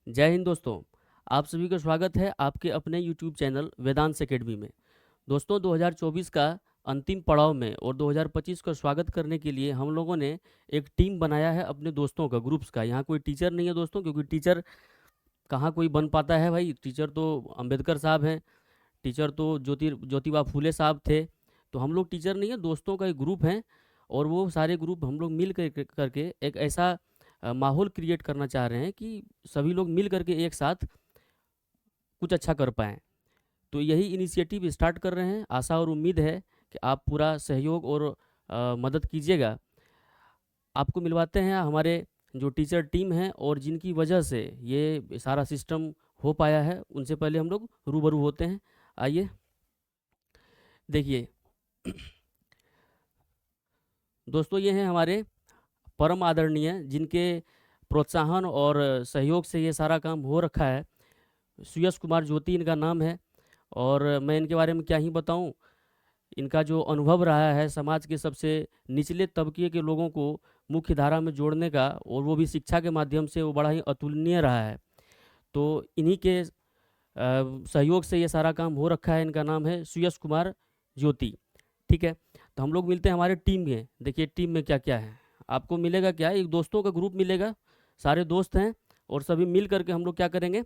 जय हिंद दोस्तों। आप सभी का स्वागत है आपके अपने YouTube चैनल वेदांश एकेडमी में। दोस्तों 2024 का अंतिम पड़ाव में और 2025 का स्वागत करने के लिए हम लोगों ने एक टीम बनाया है अपने दोस्तों का, ग्रुप्स का। यहाँ कोई टीचर नहीं है दोस्तों, क्योंकि टीचर कहाँ कोई बन पाता है भाई। टीचर तो अंबेडकर साहब हैं, टीचर तो ज्योतिबा फूले साहब थे। तो हम लोग टीचर नहीं है, दोस्तों का एक ग्रुप है। और वो सारे ग्रुप हम लोग मिल करके एक ऐसा माहौल क्रिएट करना चाह रहे हैं कि सभी लोग मिल करके एक साथ कुछ अच्छा कर पाएँ। तो यही इनिशिएटिव स्टार्ट कर रहे हैं। आशा और उम्मीद है कि आप पूरा सहयोग और मदद कीजिएगा। आपको मिलवाते हैं हमारे जो टीचर टीम है और जिनकी वजह से ये सारा सिस्टम हो पाया है। उनसे पहले हम लोग रूबरू होते हैं। आइए देखिए दोस्तों, ये हैं हमारे परम आदरणीय, जिनके प्रोत्साहन और सहयोग से ये सारा काम हो रखा है। सुयश कुमार ज्योति इनका नाम है। और मैं इनके बारे में क्या ही बताऊं। इनका जो अनुभव रहा है समाज के सबसे निचले तबके के लोगों को मुख्य धारा में जोड़ने का, और वो भी शिक्षा के माध्यम से, वो बड़ा ही अतुलनीय रहा है। तो इन्हीं के सहयोग से ये सारा काम हो रखा है। इनका नाम है सुयश कुमार ज्योति। ठीक है, तो हम लोग मिलते हैं हमारे टीम में। देखिए टीम में क्या क्या है। आपको मिलेगा क्या, एक दोस्तों का ग्रुप मिलेगा, सारे दोस्त हैं और सभी मिल करके हम लोग क्या करेंगे।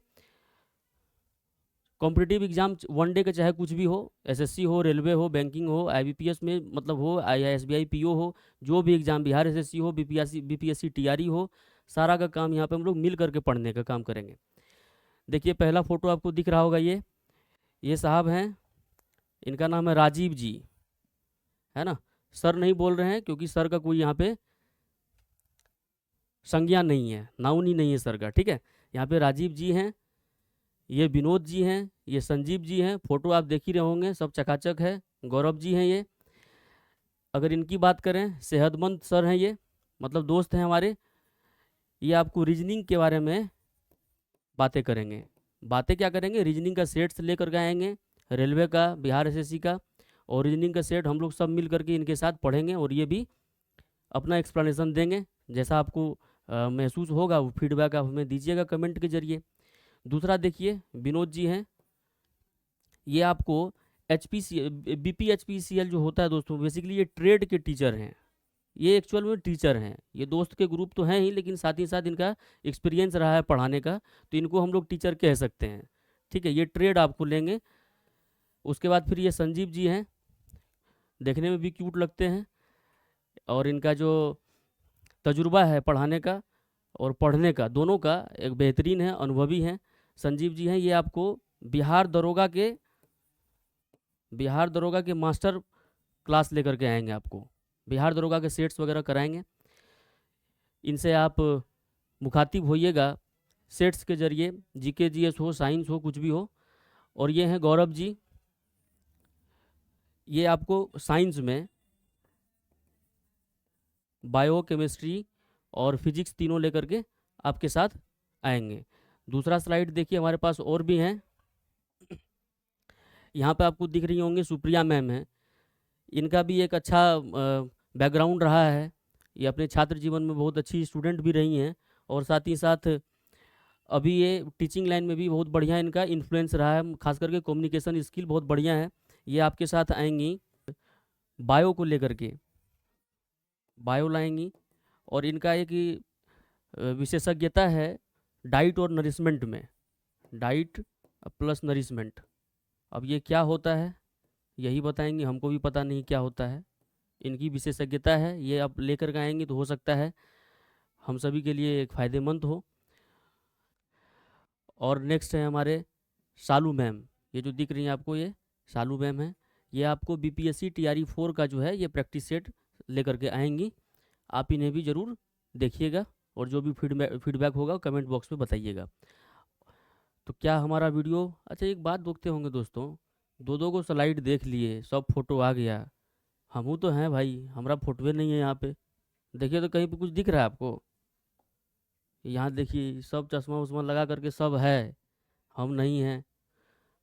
कॉम्पिटिटिव एग्जाम वन डे का चाहे कुछ भी हो, एसएससी हो, रेलवे हो, बैंकिंग हो, आईबीपीएस में मतलब हो, आईआईएसबीआई पीओ हो, जो भी एग्जाम, बिहार एसएससी हो, बीपीएससी टीआरई हो, सारा का काम यहाँ पे हम लोग मिल करके पढ़ने का काम करेंगे। देखिए पहला फोटो आपको दिख रहा होगा, ये साहब हैं। इनका नाम है राजीव जी, है ना। सर नहीं बोल रहे हैं क्योंकि सर का कोई यहाँ पे संज्ञा नहीं है, नाउन ही नहीं है सर का। ठीक है, यहाँ पे राजीव जी हैं, ये विनोद जी हैं, ये संजीव जी हैं। फोटो आप देख ही रहे होंगे, सब चकाचक है। गौरव जी हैं ये। अगर इनकी बात करें, सेहतमंद सर हैं ये, मतलब दोस्त हैं हमारे। ये आपको रीजनिंग के बारे में बातें करेंगे। बातें क्या करेंगे, रीजनिंग का सेट्स लेकर के आएंगे, रेलवे का, बिहार एसएससी का। और रीजनिंग का सेट हम लोग सब मिल करके इनके साथ पढ़ेंगे और ये भी अपना एक्सप्लेनेशन देंगे। जैसा आपको महसूस होगा वो फीडबैक आप हमें दीजिएगा कमेंट के जरिए। दूसरा देखिए, विनोद जी हैं। ये आपको H P C BP H P C L जो होता है दोस्तों, बेसिकली ये ट्रेड के टीचर हैं। ये एक्चुअल में टीचर हैं। ये दोस्त के ग्रुप तो हैं ही, लेकिन साथ ही साथ इनका एक्सपीरियंस रहा है पढ़ाने का, तो इनको हम लोग टीचर कह सकते हैं। ठीक है, ये ट्रेड आपको लेंगे। उसके बाद फिर ये संजीव जी हैं, देखने में भी क्यूट लगते हैं और इनका जो तजुर्बा है पढ़ाने का और पढ़ने का, दोनों का एक बेहतरीन है, अनुभवी हैं। संजीव जी हैं, ये आपको बिहार दरोगा के बिहार दरोगा के मास्टर क्लास लेकर के आएंगे। आपको बिहार दरोगा के सेट्स वगैरह कराएंगे। इनसे आप मुखातिब होइएगा सेट्स के जरिए, जीके जीएस हो, साइंस हो, कुछ भी हो। और ये हैं गौरव जी, ये आपको साइंस में बायो, केमिस्ट्री और फिजिक्स तीनों लेकर के आपके साथ आएंगे। दूसरा स्लाइड देखिए, हमारे पास और भी हैं। यहाँ पे आपको दिख रही होंगी सुप्रिया मैम है। इनका भी एक अच्छा बैकग्राउंड रहा है। ये अपने छात्र जीवन में बहुत अच्छी स्टूडेंट भी रही हैं और साथ ही साथ अभी ये टीचिंग लाइन में भी बहुत बढ़िया इनका इन्फ्लुएंस रहा है। खास करके कम्युनिकेशन स्किल बहुत बढ़िया है। ये आपके साथ आएंगी बायो को लेकर के, बायो लाएंगी। और इनका एक विशेषज्ञता है डाइट और नरिशमेंट में, डाइट प्लस नरिशमेंट। अब ये क्या होता है यही बताएंगे, हमको भी पता नहीं क्या होता है। इनकी विशेषज्ञता है, ये अब लेकर के आएंगे तो हो सकता है हम सभी के लिए एक फ़ायदेमंद हो। और नेक्स्ट है हमारे शालू मैम। ये जो दिख रही हैं आपको, ये शालू मैम है। ये आपको बीपीएससी टीआरई 4 का जो है ये प्रैक्टिस सेट लेकर के आएंगी। आप इन्हें भी ज़रूर देखिएगा और जो भी फीडबैक होगा कमेंट बॉक्स में बताइएगा। तो क्या हमारा वीडियो, अच्छा एक बात बोलते होंगे दोस्तों, दो दो को स्लाइड देख लिए, सब फोटो आ गया। हमू तो हैं भाई, हमारा फोटोवे नहीं है यहाँ पे। देखिए तो कहीं पे कुछ दिख रहा है आपको? यहाँ देखिए सब चश्मा उश्मा लगा करके सब है, हम नहीं हैं।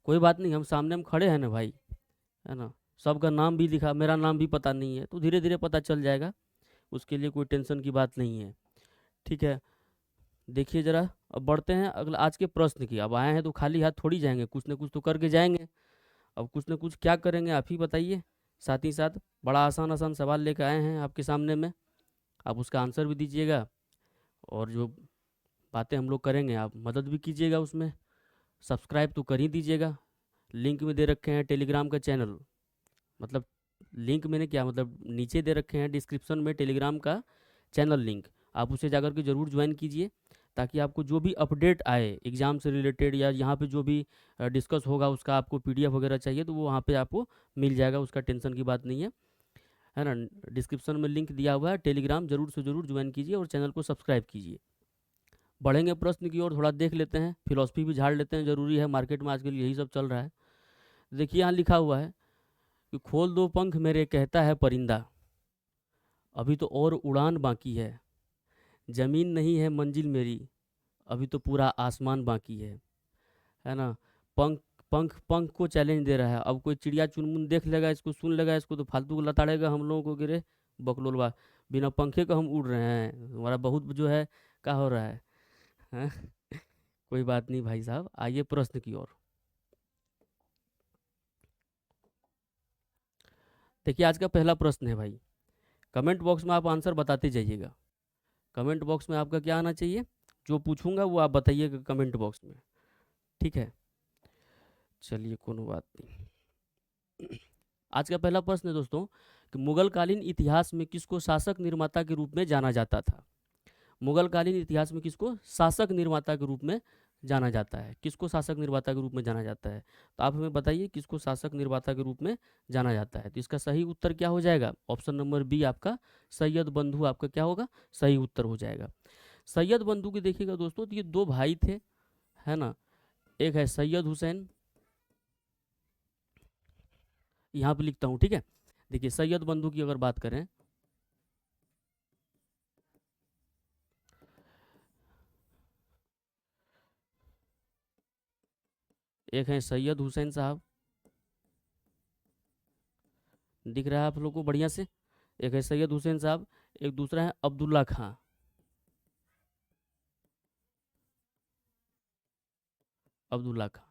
कोई बात नहीं, हम सामने हम खड़े हैं ना भाई, है ना। सबका नाम भी लिखा, मेरा नाम भी पता नहीं है, तो धीरे धीरे पता चल जाएगा। उसके लिए कोई टेंशन की बात नहीं है। ठीक है, देखिए ज़रा, अब बढ़ते हैं अगला आज के प्रश्न की। अब आए हैं तो खाली हाथ थोड़ी जाएंगे, कुछ ना कुछ तो करके जाएंगे। अब कुछ ना कुछ क्या करेंगे आप ही बताइए। साथ ही साथ बड़ा आसान आसान सवाल लेकर आए हैं आपके सामने में, आप उसका आंसर भी दीजिएगा, और जो बातें हम लोग करेंगे आप मदद भी कीजिएगा उसमें। सब्सक्राइब तो कर ही दीजिएगा। लिंक में दे रखे हैं टेलीग्राम का चैनल, मतलब लिंक मैंने क्या मतलब नीचे दे रखे हैं डिस्क्रिप्शन में टेलीग्राम का चैनल लिंक, आप उसे जाकर के ज़रूर ज्वाइन कीजिए, ताकि आपको जो भी अपडेट आए एग्ज़ाम से रिलेटेड या यहाँ पे जो भी डिस्कस होगा उसका आपको पीडीएफ वगैरह चाहिए तो वो वहाँ पे आपको मिल जाएगा, उसका टेंशन की बात नहीं है ना। डिस्क्रिप्शन में लिंक दिया हुआ है, टेलीग्राम ज़रूर से ज़रूर ज्वाइन कीजिए और चैनल को सब्सक्राइब कीजिए। बढ़ेंगे प्रश्न की ओर, थोड़ा देख लेते हैं, फिलॉसफी भी झाड़ लेते हैं, ज़रूरी है, मार्केट में आजकल यही सब चल रहा है। देखिए यहाँ लिखा हुआ है कि खोल दो पंख मेरे कहता है परिंदा, अभी तो और उड़ान बाकी है, ज़मीन नहीं है मंजिल मेरी, अभी तो पूरा आसमान बाकी है ना। पंख पंख पंख को चैलेंज दे रहा है। अब कोई चिड़िया चुनमुन देख लेगा इसको, सुन लेगा इसको, तो फालतू को लताड़ेगा हम लोगों को, गिरे बकलोलवा, बिना पंखे का हम उड़ रहे हैं, हमारा बहुत जो है क्या हो रहा है, हैं? कोई बात नहीं भाई साहब, आइए प्रश्न की ओर। देखिए आज का पहला प्रश्न है भाई, कमेंट बॉक्स में आप आंसर बताते जाइएगा। कमेंट बॉक्स में आपका क्या आना चाहिए, जो पूछूंगा वो आप बताइएगा कमेंट बॉक्स में, ठीक है। चलिए कोनो बात नहीं। आज का पहला प्रश्न है दोस्तों कि मुगलकालीन इतिहास में किसको शासक निर्माता के रूप में जाना जाता था। मुगलकालीन इतिहास में किसको शासक निर्माता के रूप में जाना जाता है, किसको शासक निर्माता के रूप में जाना जाता है, तो आप हमें बताइए किसको शासक निर्माता के रूप में जाना जाता है। तो इसका सही उत्तर क्या हो जाएगा, ऑप्शन नंबर बी आपका सैयद बंधु आपका क्या होगा, सही उत्तर हो जाएगा। सैयद बंधु की देखिएगा दोस्तों, तो ये दो भाई थे, है ना। एक है सैयद हुसैन, यहाँ पे लिखता हूँ, ठीक है। देखिए सैयद बंधु की अगर बात करें, एक है सैयद हुसैन साहब, दिख रहा है आप लोग को बढ़िया से, एक है सैयद हुसैन साहब, एक दूसरा है अब्दुल्ला खां, अब्दुल्ला खां।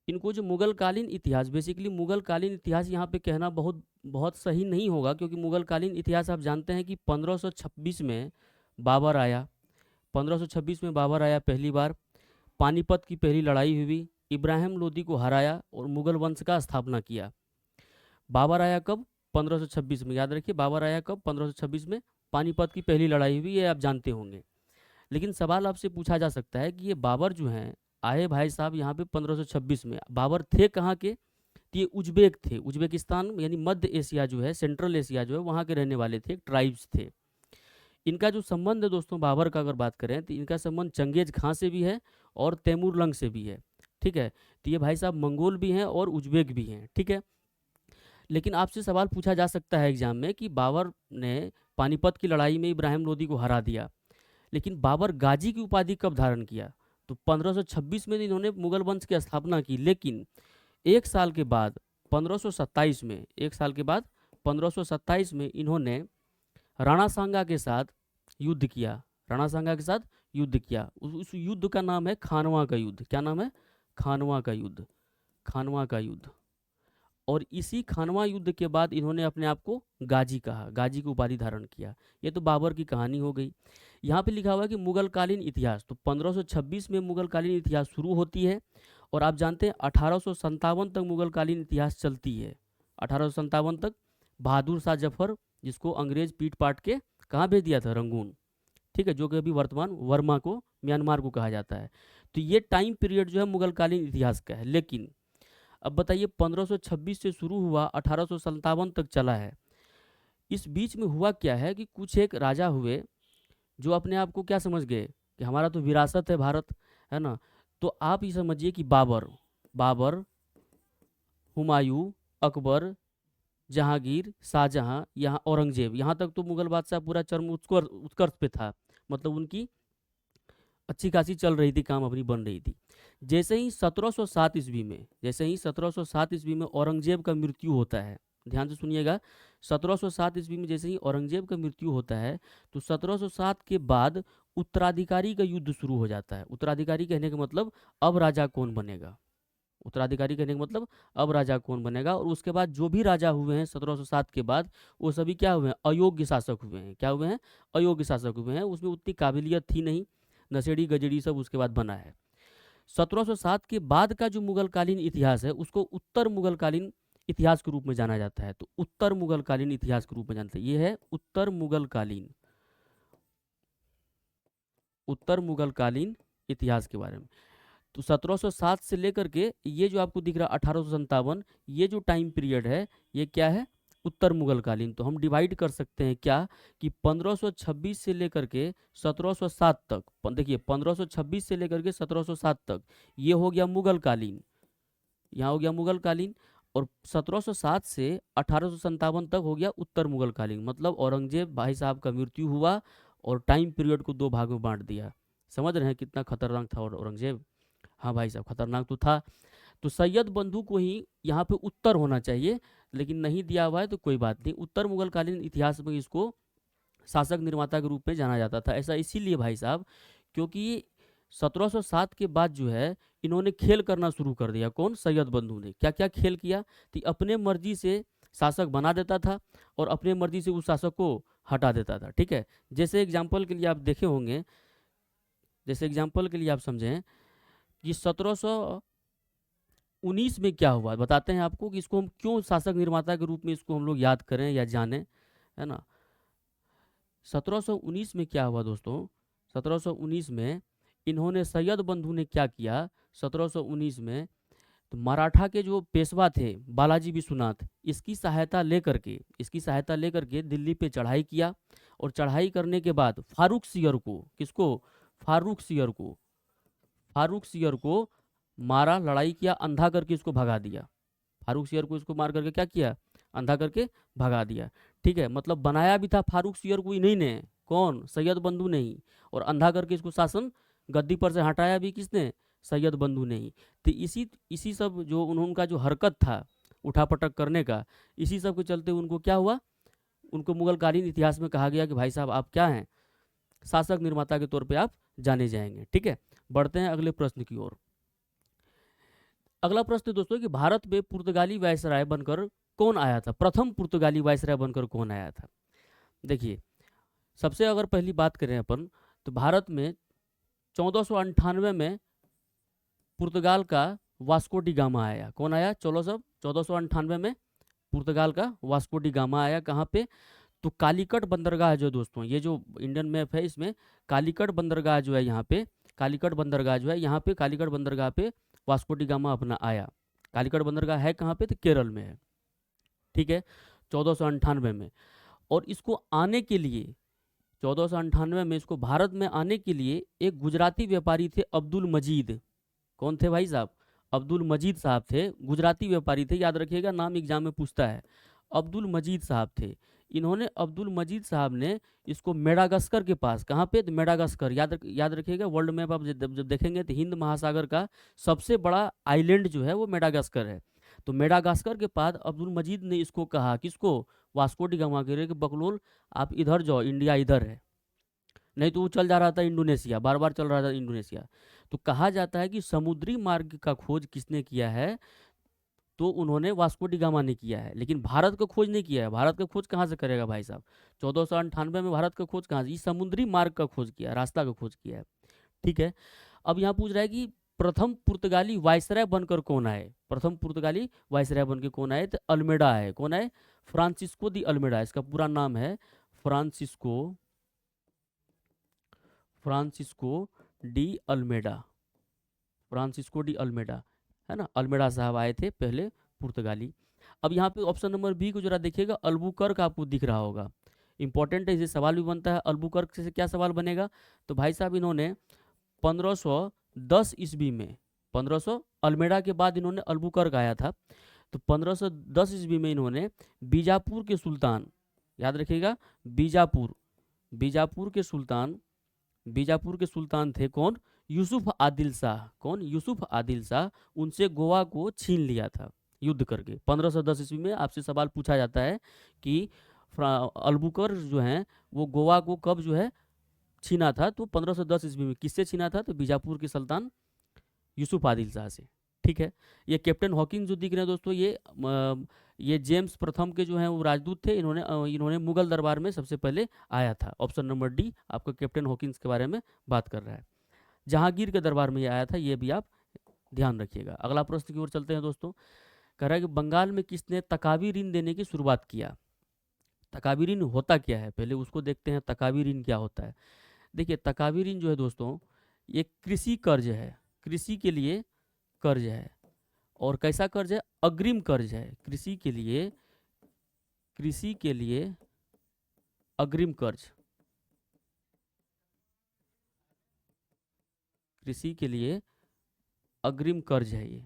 इनको जो मुगलकालीन इतिहास, बेसिकली मुगलकालीन इतिहास यहाँ पे कहना बहुत बहुत सही नहीं होगा, क्योंकि मुगलकालीन इतिहास आप जानते हैं कि 1526 में बाबर आया, 1526 में बाबर आया पहली बार, पानीपत की पहली लड़ाई हुई, इब्राहिम लोदी को हराया और मुगल वंश का स्थापना किया। बाबर आया कब, 1526 में, याद रखिए बाबर आया कब, 1526 में, पानीपत की पहली लड़ाई हुई, ये आप जानते होंगे। लेकिन सवाल आपसे पूछा जा सकता है कि ये बाबर जो हैं आए भाई साहब यहाँ पे 1526 में, बाबर थे कहाँ के, तो ये उज्बेक थे, उज्बेकिस्तान यानी मध्य एशिया जो है, सेंट्रल एशिया जो है वहाँ के रहने वाले थे, ट्राइब्स थे। इनका जो संबंध है दोस्तों बाबर का अगर बात करें तो इनका संबंध चंगेज खां से भी है और तैमूर लंग से भी है, ठीक है। तो ये भाई साहब मंगोल भी हैं और उज्बेक भी हैं, ठीक है। लेकिन आपसे सवाल पूछा जा सकता है एग्जाम में कि बाबर ने पानीपत की लड़ाई में इब्राहिम लोदी को हरा दिया, लेकिन बाबर गाजी की उपाधि कब धारण किया, तो 1526 में इन्होंने मुगल वंश की स्थापना की, लेकिन एक साल के बाद 1527 में, एक साल के बाद 1527 में इन्होंने राणा सांगा के साथ युद्ध किया, राणा सांगा के साथ युद्ध किया। उस युद्ध का नाम है खानवा का युद्ध, क्या नाम है, खानवा का युद्ध, खानवा का युद्ध। और इसी खानवा युद्ध के बाद इन्होंने अपने आप को गाजी कहा, गाजी की उपाधि धारण किया। ये तो बाबर की कहानी हो गई। यहाँ पे लिखा हुआ है कि मुगलकालीन इतिहास, तो 1526 में मुगलकालीन इतिहास शुरू होती है, और आप जानते हैं 1857 तक मुगलकालीन इतिहास चलती है, 1857 तक। बहादुर शाह जफर, जिसको अंग्रेज पीट पाट के कहाँ भेज दिया था, रंगून, ठीक है, जो कि अभी वर्तमान वर्मा को, म्यांमार को कहा जाता है। तो ये टाइम पीरियड जो है मुगलकालीन इतिहास का है। लेकिन अब बताइए 1526 से शुरू हुआ, 1857 तक चला है, इस बीच में हुआ क्या है कि कुछ एक राजा हुए जो अपने आप को क्या समझ गए कि हमारा तो विरासत है भारत, है ना। तो आप ये समझिए कि बाबर, बाबर, हुमायूं, अकबर, जहांगीर, शाहजहां, यहाँ औरंगजेब, यहाँ तक तो मुगल बादशाह पूरा चरम उत्कर्ष उत्कर्ष पे था, मतलब उनकी अच्छी खासी चल रही थी, काम अपनी बन रही थी। जैसे ही 1707 ईस्वी में, जैसे ही 1707 ईस्वी में औरंगजेब का मृत्यु होता है, ध्यान से सुनिएगा। 1707 ईस्वी में जैसे ही औरंगजेब का मृत्यु होता है तो 1707 के बाद उत्तराधिकारी का युद्ध शुरू हो जाता है। उत्तराधिकारी कहने का मतलब अब राजा कौन बनेगा, उत्तराधिकारी कहने का मतलब अब राजा कौन बनेगा। और उसके बाद जो भी राजा हुए हैं 1707 के बाद, वो सभी क्या हुए हैं, अयोग्य शासक हुए हैं। क्या हुए हैं, अयोग्य शासक हुए हैं। उसमें उतनी काबिलियत थी नहीं, नशेड़ी गजेड़ी सब उसके बाद बना है। 1707 के बाद का जो मुगलकालीन इतिहास है उसको उत्तर मुगलकालीन इतिहास के रूप में जाना जाता है। तो उत्तर मुगलकालीन इतिहास के रूप में जानते हैं, ये है उत्तर मुगलकालीन, उत्तर मुगलकालीन इतिहास के बारे में। तो 1707 से लेकर के ये जो आपको दिख रहा है 1857, ये जो टाइम पीरियड है ये क्या है, उत्तर मुगलकालीन। तो हम डिवाइड कर सकते हैं क्या कि 1526 से लेकर के 1707 तक, देखिए 1526 से लेकर के 1707 तक ये हो गया मुगलकालीन, यहाँ हो गया मुगलकालीन। और 1707 से 1857 तक हो गया उत्तर मुगलकालीन। मतलब औरंगजेब भाई साहब का मृत्यु हुआ और टाइम पीरियड को दो भाग में बांट दिया। समझ रहे हैं कितना खतरनाक था औरंगजेब। हाँ भाई साहब खतरनाक तो था। तो सैयद बंधु को ही यहाँ पे उत्तर होना चाहिए, लेकिन नहीं दिया हुआ है तो कोई बात नहीं। उत्तर मुगलकालीन इतिहास में इसको शासक निर्माता के रूप में जाना जाता था। ऐसा इसीलिए भाई साहब क्योंकि 1707 के बाद जो है इन्होंने खेल करना शुरू कर दिया। कौन, सैयद बंधु ने क्या क्या खेल किया, तो अपने मर्जी से शासक बना देता था और अपने मर्जी से उस शासक को हटा देता था। ठीक है, जैसे एग्जाम्पल के लिए आप देखे होंगे, जैसे एग्जाम्पल के लिए आप समझें कि 1719 में क्या हुआ, बताते हैं आपको कि इसको हम क्यों शासक निर्माता के रूप में इसको हम लोग याद करें या जानें, है ना। 1719 में क्या हुआ दोस्तों, 1719 में इन्होंने, सैयद बंधु ने क्या किया 1719 में, तो मराठा के जो पेशवा थे बालाजी विश्वनाथ, इसकी सहायता लेकर के दिल्ली पे चढ़ाई किया। और चढ़ाई करने के बाद फारूक सियर को, किसको, फारूक सियर को, फारूक सियर को मारा, लड़ाई किया, अंधा करके इसको भगा दिया। फारूक सियर को इसको मार करके क्या किया, अंधा करके भगा दिया। ठीक है, मतलब बनाया भी था फारूक सियर को इन्हीं ने, कौन, सैयद बंधु ने ही। और अंधा करके इसको शासन गद्दी पर से हटाया भी किसने, सैयद बंधु ने ही। तो इसी सब जो उनका जो हरकत था उठापटक करने का, इसी सब के चलते उनको क्या हुआ, उनको मुगलकालीन इतिहास में कहा गया कि भाई साहब आप क्या हैं, शासक निर्माता के तौर पे आप जाने जाएंगे। ठीक है, बढ़ते हैं अगले प्रश्न की ओर। अगला प्रश्न दोस्तों कि भारत में पुर्तगाली वायसराय बनकर कौन आया था, प्रथम पुर्तगाली वायसराय बनकर कौन आया था। देखिए, सबसे अगर पहली बात करें अपन तो भारत में 1498 में पुर्तगाल का वास्को डी गामा आया। कौन आया, 1498 में पुर्तगाल का वास्को डी गामा आया। कहाँ पे, तो कालीकट बंदरगाह जो दोस्तों, ये जो इंडियन मैप है इसमें कालीकट बंदरगाह जो है, यहाँ पे कालीकट बंदरगाह जो है, यहाँ पे कालीकट बंदरगाह पे वास्को डी गामा अपना आया। कालीकट बंदरगाह है कहाँ पे, तो केरल में है। ठीक है, 1498 में। और इसको आने के लिए 1498 में इसको भारत में आने के लिए एक गुजराती व्यापारी थे अब्दुल मजीद। कौन थे भाई साहब, अब्दुल मजीद साहब थे, गुजराती व्यापारी थे, याद रखिएगा नाम एग्जाम में पूछता है। अब्दुल मजीद साहब थे। इन्होंने, अब्दुल मजीद साहब ने इसको मेडागास्कर के पास, कहाँ पे, तो मेडागास्कर, याद रखिएगा। वर्ल्ड मैप आप जब देखेंगे तो हिंद महासागर का सबसे बड़ा आइलैंड जो है वो मेडागास्कर है। तो मेडागास्कर के पास अब्दुल मजीद ने इसको कहा, किसको, वास्को डी गामा के रे, कि बकलोल आप इधर जाओ, इंडिया इधर है। नहीं तो वो चल जा रहा था इंडोनेशिया, बार बार चल रहा था इंडोनेशिया। तो कहा जाता है कि समुद्री मार्ग का खोज किसने किया है, तो उन्होंने वास्को डी गामा ने किया है, लेकिन भारत का खोज नहीं किया है। भारत का खोज कहाँ से करेगा भाई साहब, 1498 में भारत का खोज कहाँ से, समुद्री मार्ग का खोज किया, रास्ता का खोज किया है। ठीक है, अब यहाँ पूछ रहा है कि प्रथम पुर्तगाली वायसराय बनकर कौन आए, प्रथम पुर्तगाली वायसराय बनकर कौन आए, तो अल्मेडा है। कौन है, फ्रांसिस्को दी अल्मेडा, इसका पूरा नाम है Francisco de Almeida, Francisco de Almeida, है ना। अल्मेडा साहब आए थे पहले पुर्तगाली। अब यहाँ पे ऑप्शन नंबर बी को जरा देखिएगा, अल्बुकर्क आपको दिख रहा होगा, इंपॉर्टेंट है, इसे सवाल भी बनता है। अल्बुकर्क से क्या सवाल बनेगा, तो भाई साहब इन्होंने 1510 ईस्वी में, 1500 अल्मेडा के बाद इन्होंने अल्बुकर्क आया था। तो 1510 ईस्वी में इन्होंने बीजापुर के सुल्तान, याद रखिएगा, बीजापुर के सुल्तान थे कौन, यूसुफ आदिल शाह। कौन, यूसुफ आदिल शाह, उनसे गोवा को छीन लिया था। युद्ध करके। 1510 ईस्वी में आपसे सवाल पूछा जाता है कि अल्बुकर्क जो हैं वो गोवा को कब जो है छीना था, तो 1510 ईस्वी में। किससे छीना था? तो बीजापुर के सुल्तान यूसुफ आदिल शाह से। ठीक है। ये कैप्टन हॉकिंस जो दिख रहे हैं दोस्तों, ये जेम्स प्रथम के जो हैं वो राजदूत थे। इन्होंने मुगल दरबार में सबसे पहले आया था। ऑप्शन नंबर डी आपको कैप्टन हॉकिंस के बारे में बात कर रहा है। जहांगीर के दरबार में ये आया था, ये भी आप ध्यान रखिएगा। अगला प्रश्न की ओर चलते हैं दोस्तों। कह रहा है कि बंगाल में किसने तकावी ऋण देने की शुरुआत किया? तकावी ऋण होता क्या है, पहले उसको देखते हैं। तकावी ऋण क्या होता है? देखिए, तकावी ऋण जो है दोस्तों, ये कृषि कर्ज है। कृषि के लिए कर्ज है। और कैसा कर्ज है? अग्रिम कर्ज है। कृषि के लिए अग्रिम कर्ज। कृषि के लिए अग्रिम कर्ज है ये।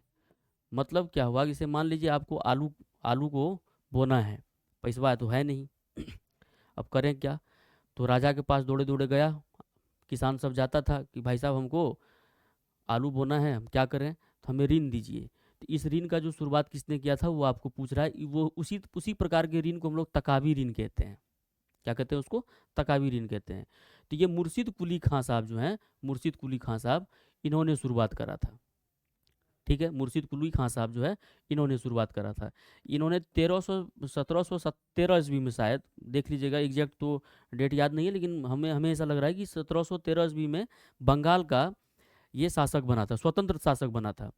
मतलब क्या हुआ, जैसे मान लीजिए आपको आलू को बोना है, पैसा तो है नहीं अब करें क्या? तो राजा के पास दौड़े दौड़े गया। किसान सब जाता था कि भाई साहब हमको आलू बोना है, हम क्या करें? तो हमें ऋण दीजिए। तो इस ऋण का जो शुरुआत किसने किया था वो आपको पूछ रहा है। वो उसी प्रकार के ऋण को हम लोग तकावी ऋण कहते हैं। क्या कहते हैं उसको? तकावी ऋण कहते हैं। तो ये मुर्शिद कुली खां साहब जो हैं, मुर्शिद कुली खां साहब, इन्होंने शुरुआत करा था। ठीक है। मुर्शिद कुली खां साहब जो है, इन्होंने शुरुआत करा था। इन्होंने 1713 ईस्वी में, शायद देख लीजिएगा, एग्जैक्ट तो डेट याद नहीं है, लेकिन हमें ऐसा लग रहा है कि 1713 ईस्वी में बंगाल का ये शासक बना था, स्वतंत्र शासक बना था।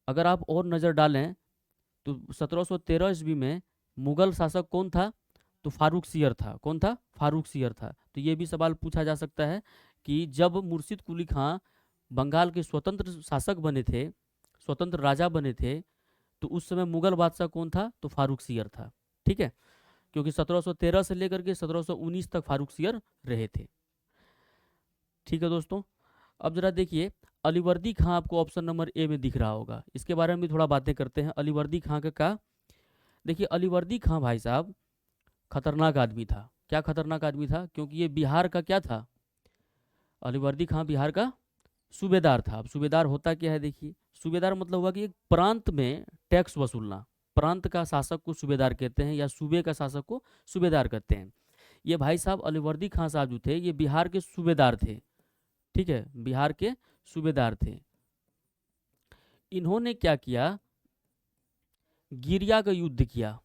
अगर आप और नज़र डालें तो 1713 ईस्वी में मुगल शासक कौन था? तो फारूक सियर था। कौन था? फारूक सियर था। तो ये भी सवाल पूछा जा सकता है कि जब मुर्शिद कुली खां बंगाल के स्वतंत्र शासक बने थे, स्वतंत्र राजा बने थे, तो उस समय मुगल बादशाह कौन था? तो फारूक सियर था। ठीक है। क्योंकि 1713 से लेकर के 1719 तक फारूक सियर रहे थे। ठीक है दोस्तों। अब जरा देखिए, अलीवर्दी खां आपको ऑप्शन नंबर ए में दिख रहा होगा। इसके बारे में भी थोड़ा बातें करते हैं। अलीवर्दी खां का क्या? देखिए, अलीवर्दी खां भाई साहब खतरनाक आदमी था। क्या खतरनाक आदमी था? क्योंकि ये बिहार का क्या था? अलीवर्दी खां बिहार का सूबेदार था। अब सूबेदार होता क्या है? देखिए, सूबेदार मतलब हुआ कि एक प्रांत में टैक्स वसूलना। प्रांत का शासक को सूबेदार कहते हैं, या सूबे का शासक को सूबेदार कहते हैं। ये भाई साहब अलीवर्दी खां साहब जो थे, ये बिहार के सूबेदार थे। ठीक है, बिहार के सूबेदार थे। इन्होंने क्या किया? गिरिया का युद्ध किया।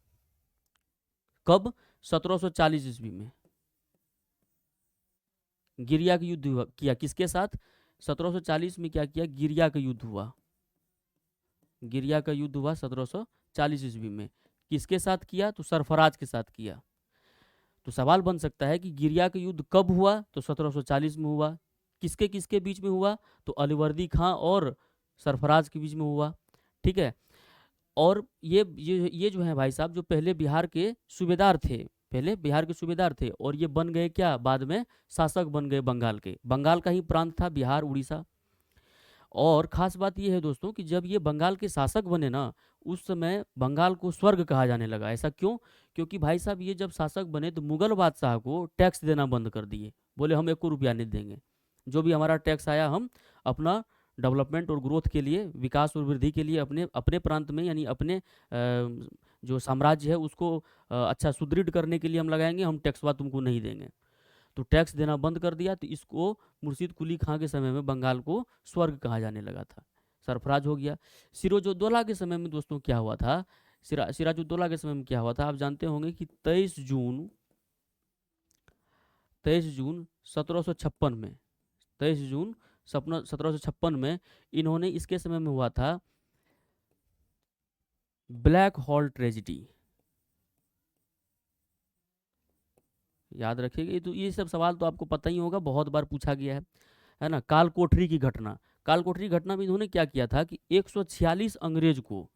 कब? 1740 ईस्वी में गिरिया का युद्ध किया। किसके साथ? 1740 में क्या किया? गिरिया का युद्ध हुआ। गिरिया का युद्ध हुआ 1740 ईस्वी में। किसके साथ किया? तो सरफराज के साथ किया। तो सवाल बन सकता है कि गिरिया का युद्ध कब हुआ? तो 1740 में हुआ। किसके किसके बीच में हुआ? तो अलीवर्दी खां और सरफराज के बीच में हुआ। ठीक है। और ये जो है भाई साहब, जो पहले बिहार के सूबेदार थे, पहले बिहार के सूबेदार थे, और ये बन गए क्या? बाद में शासक बन गए बंगाल के। बंगाल का ही प्रांत था बिहार, उड़ीसा। और ख़ास बात ये है दोस्तों कि जब ये बंगाल के शासक बने ना, उस समय बंगाल को स्वर्ग कहा जाने लगा। ऐसा क्यों? क्योंकि भाई साहब ये जब शासक बने तो मुगल बादशाह को टैक्स देना बंद कर दिए। बोले हम 1 रुपया नहीं देंगे, जो भी हमारा टैक्स आया हम अपना डेवलपमेंट और ग्रोथ के लिए, विकास और वृद्धि के लिए अपने अपने प्रांत में, यानी अपने जो साम्राज्य है उसको अच्छा सुदृढ़ करने के लिए हम लगाएंगे, हम टैक्स तुमको नहीं देंगे। तो टैक्स देना बंद कर दिया। तो इसको मुर्शिद कुली खां के समय में बंगाल को स्वर्ग कहा जाने लगा था। सरफराज हो गया। सिराजुद्दौला के समय में दोस्तों क्या हुआ था? सिराजुद्दौला के समय में क्या हुआ था? आप जानते होंगे कि 23 जून 1756 में, 23 जून 1756 में इन्होंने, इसके समय में हुआ था ब्लैक हॉल ट्रेजिडी। याद रखिएगा। तो ये सब सवाल तो आपको पता ही होगा, बहुत बार पूछा गया है ना। काल कोठरी की घटना। काल कोठरी घटना में इन्होंने क्या किया था कि 146 अंग्रेज को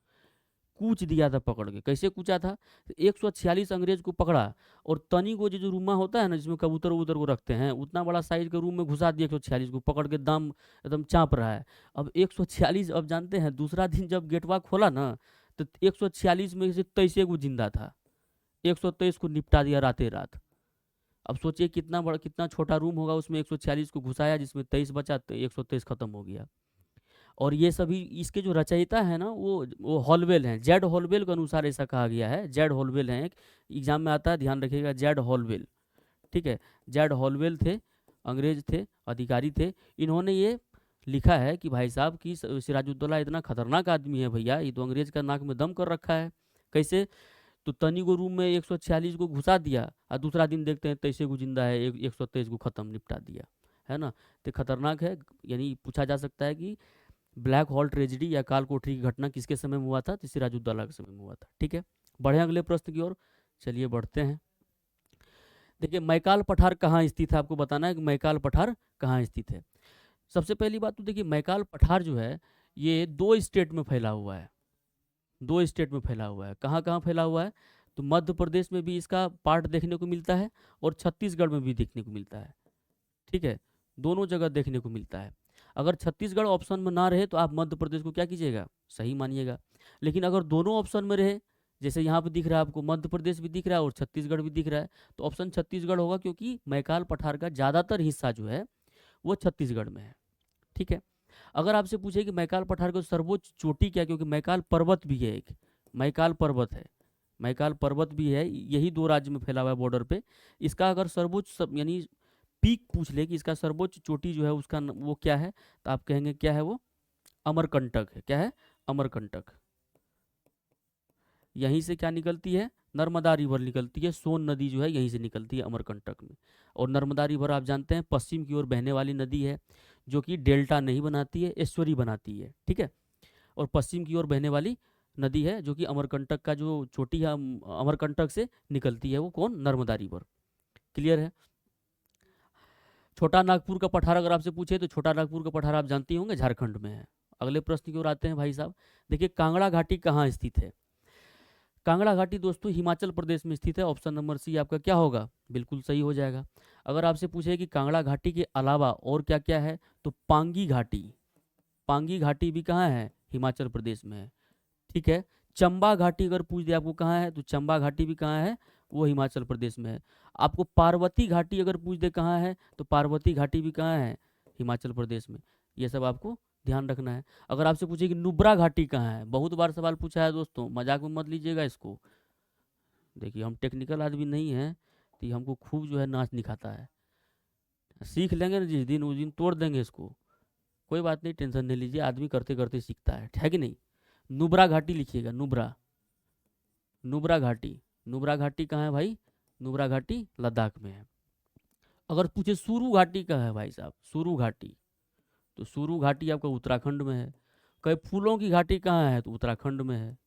कूच दिया था पकड़ के। कैसे कूचा था? 146 अंग्रेज को पकड़ा, और तनी को जो रूमा होता है ना, जिसमें कबूतर उबूतर को रखते हैं, उतना बड़ा साइज के रूम में घुसा दिया। 146 को पकड़ के दाम एकदम चाँप रहा है। अब 146, अब जानते हैं दूसरा दिन जब गेटवा खोला ना, तो 146 में से 23 को जिंदा था। 123 को निपटा दिया रातें रात। अब सोचिए कितना बड़ा, कितना छोटा रूम होगा, उसमें 146 को घुसाया, जिसमें 23 बचा, तो 123 खत्म हो गया। और ये सभी इसके जो रचयिता है ना वो हॉलवेल हैं, जेड हॉलवेल के अनुसार ऐसा कहा गया है। जेड हॉलवेल हैं, एक एग्जाम में आता है, ध्यान रखिएगा, जेड हॉलवेल, ठीक है। जेड हॉलवेल थे, अंग्रेज थे, अधिकारी थे। इन्होंने ये लिखा है कि भाई साहब कि सिराजुद्दौला इतना खतरनाक आदमी है भैया, ये तो अंग्रेज का नाक में दम कर रखा है। कैसे? तो तनी को रूम में 146 को घुसा दिया और दूसरा दिन देखते हैं 23 को जिंदा है, 123 को खत्म निपटा दिया, है ना। तो खतरनाक है। यानी पूछा जा सकता है कि ब्लैक हॉल ट्रेजिडी या काल कोठरी की घटना किसके समय में हुआ था? तो सिराजुद्दौला के समय में हुआ था, ठीक है। बढ़े अगले प्रश्न की ओर, चलिए बढ़ते हैं। देखिए मैकाल पठार कहाँ स्थित है, आपको बताना है कि मैकाल पठार कहाँ स्थित है। सबसे पहली बात तो देखिए मैकाल पठार जो है ये 2 स्टेट में फैला हुआ है, 2 स्टेट में फैला हुआ है। कहाँ कहाँ फैला हुआ है? तो मध्य प्रदेश में भी इसका पार्ट देखने को मिलता है और छत्तीसगढ़ में भी देखने को मिलता है, ठीक है। दोनों जगह देखने को मिलता है। अगर छत्तीसगढ़ ऑप्शन में ना रहे तो आप मध्य प्रदेश को क्या कीजिएगा? सही मानिएगा। लेकिन अगर दोनों ऑप्शन में रहे, जैसे यहाँ पे दिख रहा है आपको, मध्य प्रदेश भी दिख रहा है और छत्तीसगढ़ भी दिख रहा है, तो ऑप्शन छत्तीसगढ़ होगा, क्योंकि मैकाल पठार का ज़्यादातर हिस्सा जो है वो छत्तीसगढ़ में है, ठीक है। अगर आपसे पूछे कि मैकाल पठार की सर्वोच्च चोटी क्या, क्योंकि मैकाल पर्वत भी है, एक मैकाल पर्वत है, मैकाल पर्वत भी है, यही 2 राज्य में फैला हुआ है बॉर्डर पे। इसका अगर सर्वोच्च यानी पीक पूछ ले कि इसका सर्वोच्च चोटी जो है उसका वो क्या है, तो आप कहेंगे क्या है वो? अमरकंटक है। क्या है? अमरकंटक। यहीं से क्या निकलती है? नर्मदा रिवर निकलती है, सोन नदी जो है यहीं से निकलती है अमरकंटक में। और नर्मदा रिवर आप जानते हैं पश्चिम की ओर बहने वाली नदी है, जो कि डेल्टा नहीं बनाती है, एस्चुरी बनाती है, ठीक है। और पश्चिम की ओर बहने वाली नदी है जो कि अमरकंटक का जो चोटी है अमरकंटक से निकलती है, वो कौन? नर्मदा रिवर। क्लियर है। छोटा नागपुर का पठार अगर आपसे पूछे तो छोटा नागपुर का पठार आप जानती होंगे, झारखंड में है। अगले प्रश्न की ओर आते हैं भाई साहब। देखिए कांगड़ा घाटी कहाँ स्थित है? कांगड़ा घाटी दोस्तों हिमाचल प्रदेश में स्थित है। ऑप्शन नंबर सी आपका क्या होगा? बिल्कुल सही हो जाएगा। अगर आपसे पूछे कि कांगड़ा घाटी के अलावा और क्या क्या है, तो पांगी घाटी, पांगी घाटी भी कहाँ है? हिमाचल प्रदेश में है, ठीक है। चंबा घाटी अगर पूछ दे आपको कहाँ है, तो चंबा घाटी भी कहाँ है? वो हिमाचल प्रदेश में है। आपको पार्वती घाटी अगर पूछ दे कहाँ है, तो पार्वती घाटी भी कहाँ है? हिमाचल प्रदेश में। ये सब आपको ध्यान रखना है। अगर आपसे पूछे कि नुब्रा घाटी कहाँ है, बहुत बार सवाल पूछा है दोस्तों, मजाक में मत लीजिएगा इसको। देखिए हम टेक्निकल आदमी नहीं हैं, तो ये हमको खूब जो है नाच निखाता है। सीख लेंगे ना जिस दिन, उस दिन तोड़ देंगे इसको। कोई बात नहीं, टेंशन नहीं लीजिए, आदमी करते करते सीखता है कि नहीं। नुब्रा घाटी लिखिएगा, नुब्रा, नुब्रा घाटी। नुब्रा घाटी कहाँ है भाई? नुब्रा घाटी लद्दाख में है। अगर पूछे सुरू घाटी कहाँ है भाई साहब, सुरू घाटी, तो सुरू घाटी आपका उत्तराखंड में है। कहीं फूलों की घाटी कहाँ है, तो उत्तराखंड में है।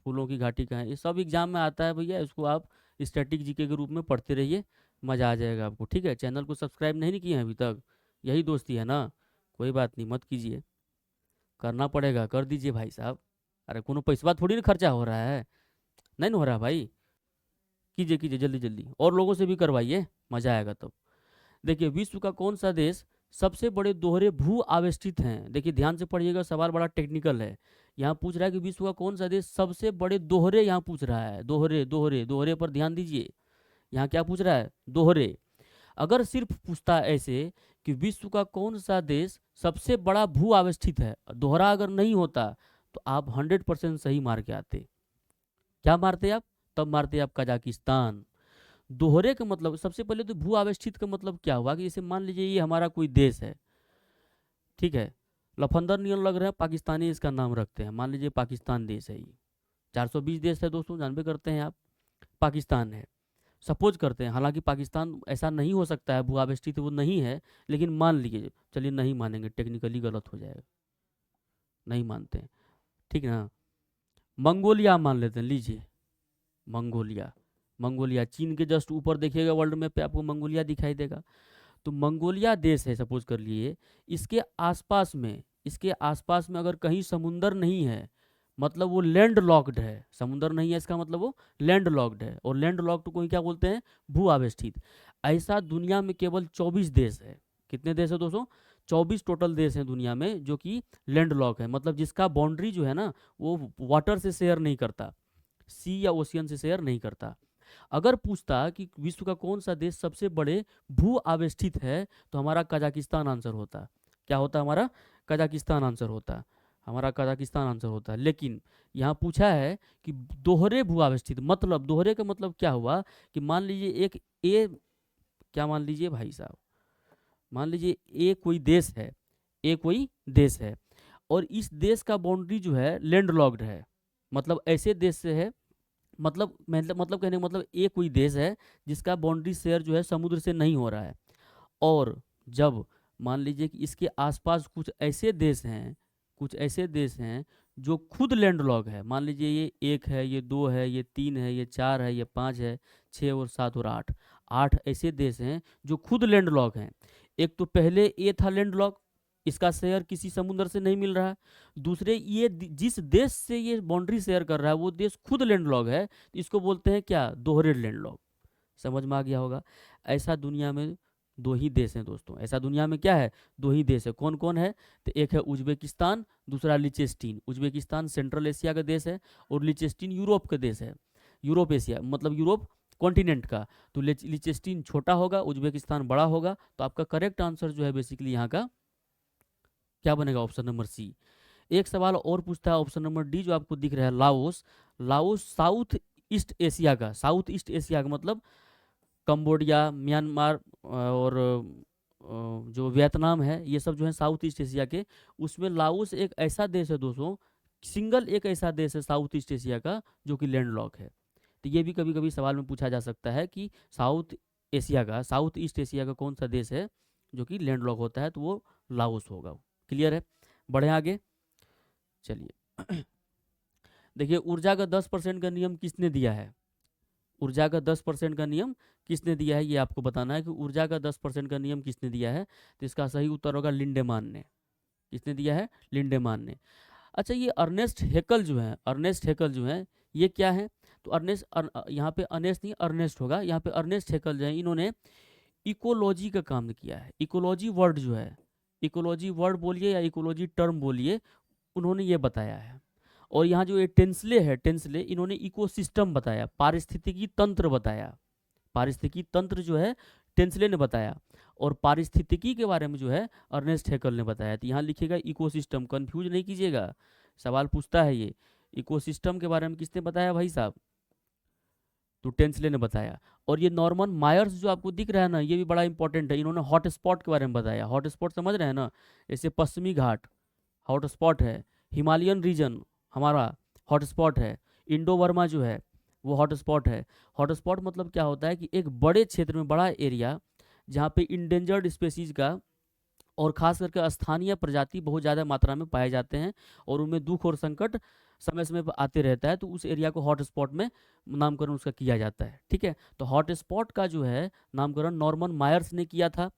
फूलों की घाटी कहाँ है? ये सब एग्जाम में आता है भैया, इसको आप स्टैटिक जीके के रूप में पढ़ते रहिए, मज़ा आ जाएगा आपको, ठीक है। चैनल को सब्सक्राइब नहीं किए हैं अभी तक, यही दोस्ती है ना, कोई बात नहीं, मत कीजिए, करना पड़ेगा, कर दीजिए भाई साहब। अरे कोनो पैसा थोड़ी ना खर्चा हो रहा है, नहीं ना हो रहा भाई, कीजिए कीजिए जल्दी जल्दी, और लोगों से भी करवाइए, मज़ा आएगा तब। देखिए विश्व का कौन सा देश सबसे बड़े दोहरे भू आवेष्टित हैं? देखिए ध्यान से पढ़िएगा, सवाल बड़ा टेक्निकल है। यहाँ पूछ रहा है कि विश्व का कौन सा देश सबसे बड़े दोहरे, यहाँ पूछ रहा है दोहरे, दोहरे दोहरे पर ध्यान दीजिए। यहाँ क्या पूछ रहा है? दोहरे। अगर सिर्फ पूछता ऐसे कि विश्व का कौन सा देश सबसे बड़ा भू आवेष्टित है, दोहरा अगर नहीं होता, तो आप 100% सही मार के आते। क्या मारते आप? तब मारते आप कजाकिस्तान। दोहरे का मतलब, सबसे पहले तो भू आवेष्टित का मतलब क्या हुआ कि जैसे मान लीजिए ये हमारा कोई देश है, ठीक है, लफंदर नियन लग रहा है, पाकिस्तानी इसका नाम रखते हैं, मान लीजिए पाकिस्तान देश है ये। 420 देश है दोस्तों, जानबे करते हैं आप, पाकिस्तान है, सपोज करते हैं, हालांकि पाकिस्तान ऐसा नहीं हो सकता है, भू आवेष्टित वो नहीं है, लेकिन मान लीजिए, चलिए नहीं मानेंगे, टेक्निकली गलत हो जाएगा, नहीं मानते हैं, ठीक है ना। मंगोलिया मान लेते हैं, लीजिए मंगोलिया, मंगोलिया चीन के जस्ट ऊपर देखिएगा वर्ल्ड मैप पे आपको मंगोलिया दिखाई देगा। तो मंगोलिया देश है, सपोज कर लिए, इसके आसपास में, इसके आसपास में अगर कहीं समुंदर नहीं है, मतलब वो लैंड लॉक्ड है, समुंदर नहीं है इसका मतलब वो लैंड लॉक्ड है, और लैंड लॉक्ड को ही क्या बोलते हैं? भू आवेष्टित। ऐसा दुनिया में केवल 24 देश है। कितने देश है दोस्तों? 24 टोटल देश हैं दुनिया में जो कि लैंड लॉक है, मतलब जिसका बाउंड्री जो है ना वो वाटर से शेयर नहीं करता, सी या ओशियन से शेयर नहीं करता। अगर पूछता कि विश्व का कौन सा देश सबसे बड़े भू आवेष्टित है, तो हमारा कजाकिस्तान आंसर होता। क्या होता हमारा? कजाकिस्तान आंसर होता, हमारा कजाकिस्तान आंसर होता। लेकिन यहाँ पूछा है कि दोहरे भूअवस्थित, मतलब दोहरे का मतलब क्या हुआ कि मान लीजिए एक ए, क्या मान लीजिए भाई साहब, मान लीजिए ए कोई देश है, ए कोई देश है और इस देश का बाउंड्री जो है लैंडलॉक्ड है, मतलब ऐसे देश से है, मतलब कहने का मतलब ए कोई देश है जिसका बाउंड्री शेयर जो है समुद्र से नहीं हो रहा है। और जब मान लीजिए कि इसके आसपास कुछ ऐसे देश हैं, कुछ ऐसे देश हैं जो खुद लैंडलॉक है, मान लीजिए ये एक है, ये दो है, ये तीन है, ये चार है, ये पाँच है, छः और सात और आठ, आठ ऐसे देश हैं जो खुद लैंडलॉक हैं। एक तो पहले ए था लैंडलॉक, इसका शेयर किसी समुद्र से नहीं मिल रहा है। दूसरे ये जिस देश से ये बाउंड्री शेयर कर रहा है वो देश खुद लैंडलॉक है, तो इसको बोलते हैं क्या, दोहरे लैंडलॉक। समझ में आ गया होगा। ऐसा दुनिया में दो ही देश हैं दोस्तों, ऐसा दुनिया में क्या है, दो ही देश है। कौन कौन है, तो एक है उज्बेकिस्तान, दूसरा लिचेस्टीन। उज्बेकिस्तान सेंट्रल एशिया का देश है और लिचेस्टीन यूरोप का देश है, यूरोप एशिया मतलब यूरोप कॉन्टिनेंट का। तो लिचेस्टीन छोटा होगा, उज्बेकिस्तान बड़ा होगा, तो आपका करेक्ट आंसर जो है बेसिकली यहाँ का क्या बनेगा, ऑप्शन नंबर सी। एक सवाल और पूछता है ऑप्शन नंबर डी जो आपको दिख रहा है, Laos. Laos south east Asia का, साउथ ईस्ट एशिया का मतलब कंबोडिया, म्यांमार और जो वियतनाम है, ये सब जो है साउथ ईस्ट एशिया के, उसमें लाओस एक ऐसा देश है दोस्तों, सिंगल एक ऐसा देश है साउथ ईस्ट एशिया का जो कि लैंडलॉक है। तो ये भी कभी कभी सवाल में पूछा जा सकता है कि साउथ एशिया का, साउथ ईस्ट एशिया का कौन सा देश है जो कि लैंडलॉक होता है, तो वो लाओस होगा। क्लियर है, बढ़े आगे चलिए। देखिए ऊर्जा का 10% का नियम किसने दिया है, ऊर्जा का 10% का नियम किसने दिया है, ये आपको बताना है कि ऊर्जा का 10% का नियम किसने दिया है। तो इसका सही उत्तर होगा लिंडेमान ने। किसने दिया है, लिंडेमान ने। अच्छा ये अर्नेस्ट हेकल जो है, अर्नेस्ट हेकल जो है ये क्या है, तो यहाँ पे अर्नेस्ट नहीं अर्नेस्ट होगा, यहाँ पे अर्नेस्ट हेकल जो है इन्होंने इकोलॉजी का काम किया है। इकोलॉजी वर्ड जो है, इकोलॉजी वर्ड बोलिए या इकोलॉजी टर्म बोलिए, उन्होंने ये बताया है। और यहाँ जो ये टेंसले है, टेंसले इन्होंने इकोसिस्टम बताया, पारिस्थितिकी तंत्र बताया, पारिस्थितिकी तंत्र जो है टेंसले ने बताया, और पारिस्थितिकी के बारे में जो है अर्नेस्ट हेकल ने बताया। तो यहाँ लिखिएगा इकोसिस्टम, कंफ्यूज नहीं कीजिएगा, सवाल पूछता है ये इकोसिस्टम के बारे में किसने बताया भाई साहब, तो टेंसले ने बताया। और ये नॉर्मन मायर्स जो आपको दिख रहा है ना, ये भी बड़ा इंपॉर्टेंट है, इन्होंने हॉटस्पॉट के बारे में बताया। हॉटस्पॉट समझ रहे हैं ना, जैसे पश्चिमी घाट हॉटस्पॉट है, हिमालयन रीजन हमारा हॉटस्पॉट है, इंडो वर्मा जो है वो हॉटस्पॉट है। हॉटस्पॉट मतलब क्या होता है कि एक बड़े क्षेत्र में, बड़ा एरिया जहाँ पे इंडेंजर्ड स्पेसीज का और खास करके स्थानीय प्रजाति बहुत ज़्यादा मात्रा में पाए जाते हैं और उनमें दुख और संकट समय समय पर आते रहता है, तो उस एरिया को हॉटस्पॉट में नामकरण उसका किया जाता है। ठीक है, तो हॉटस्पॉट का जो है नामकरण नॉर्मन मायर्स ने किया था,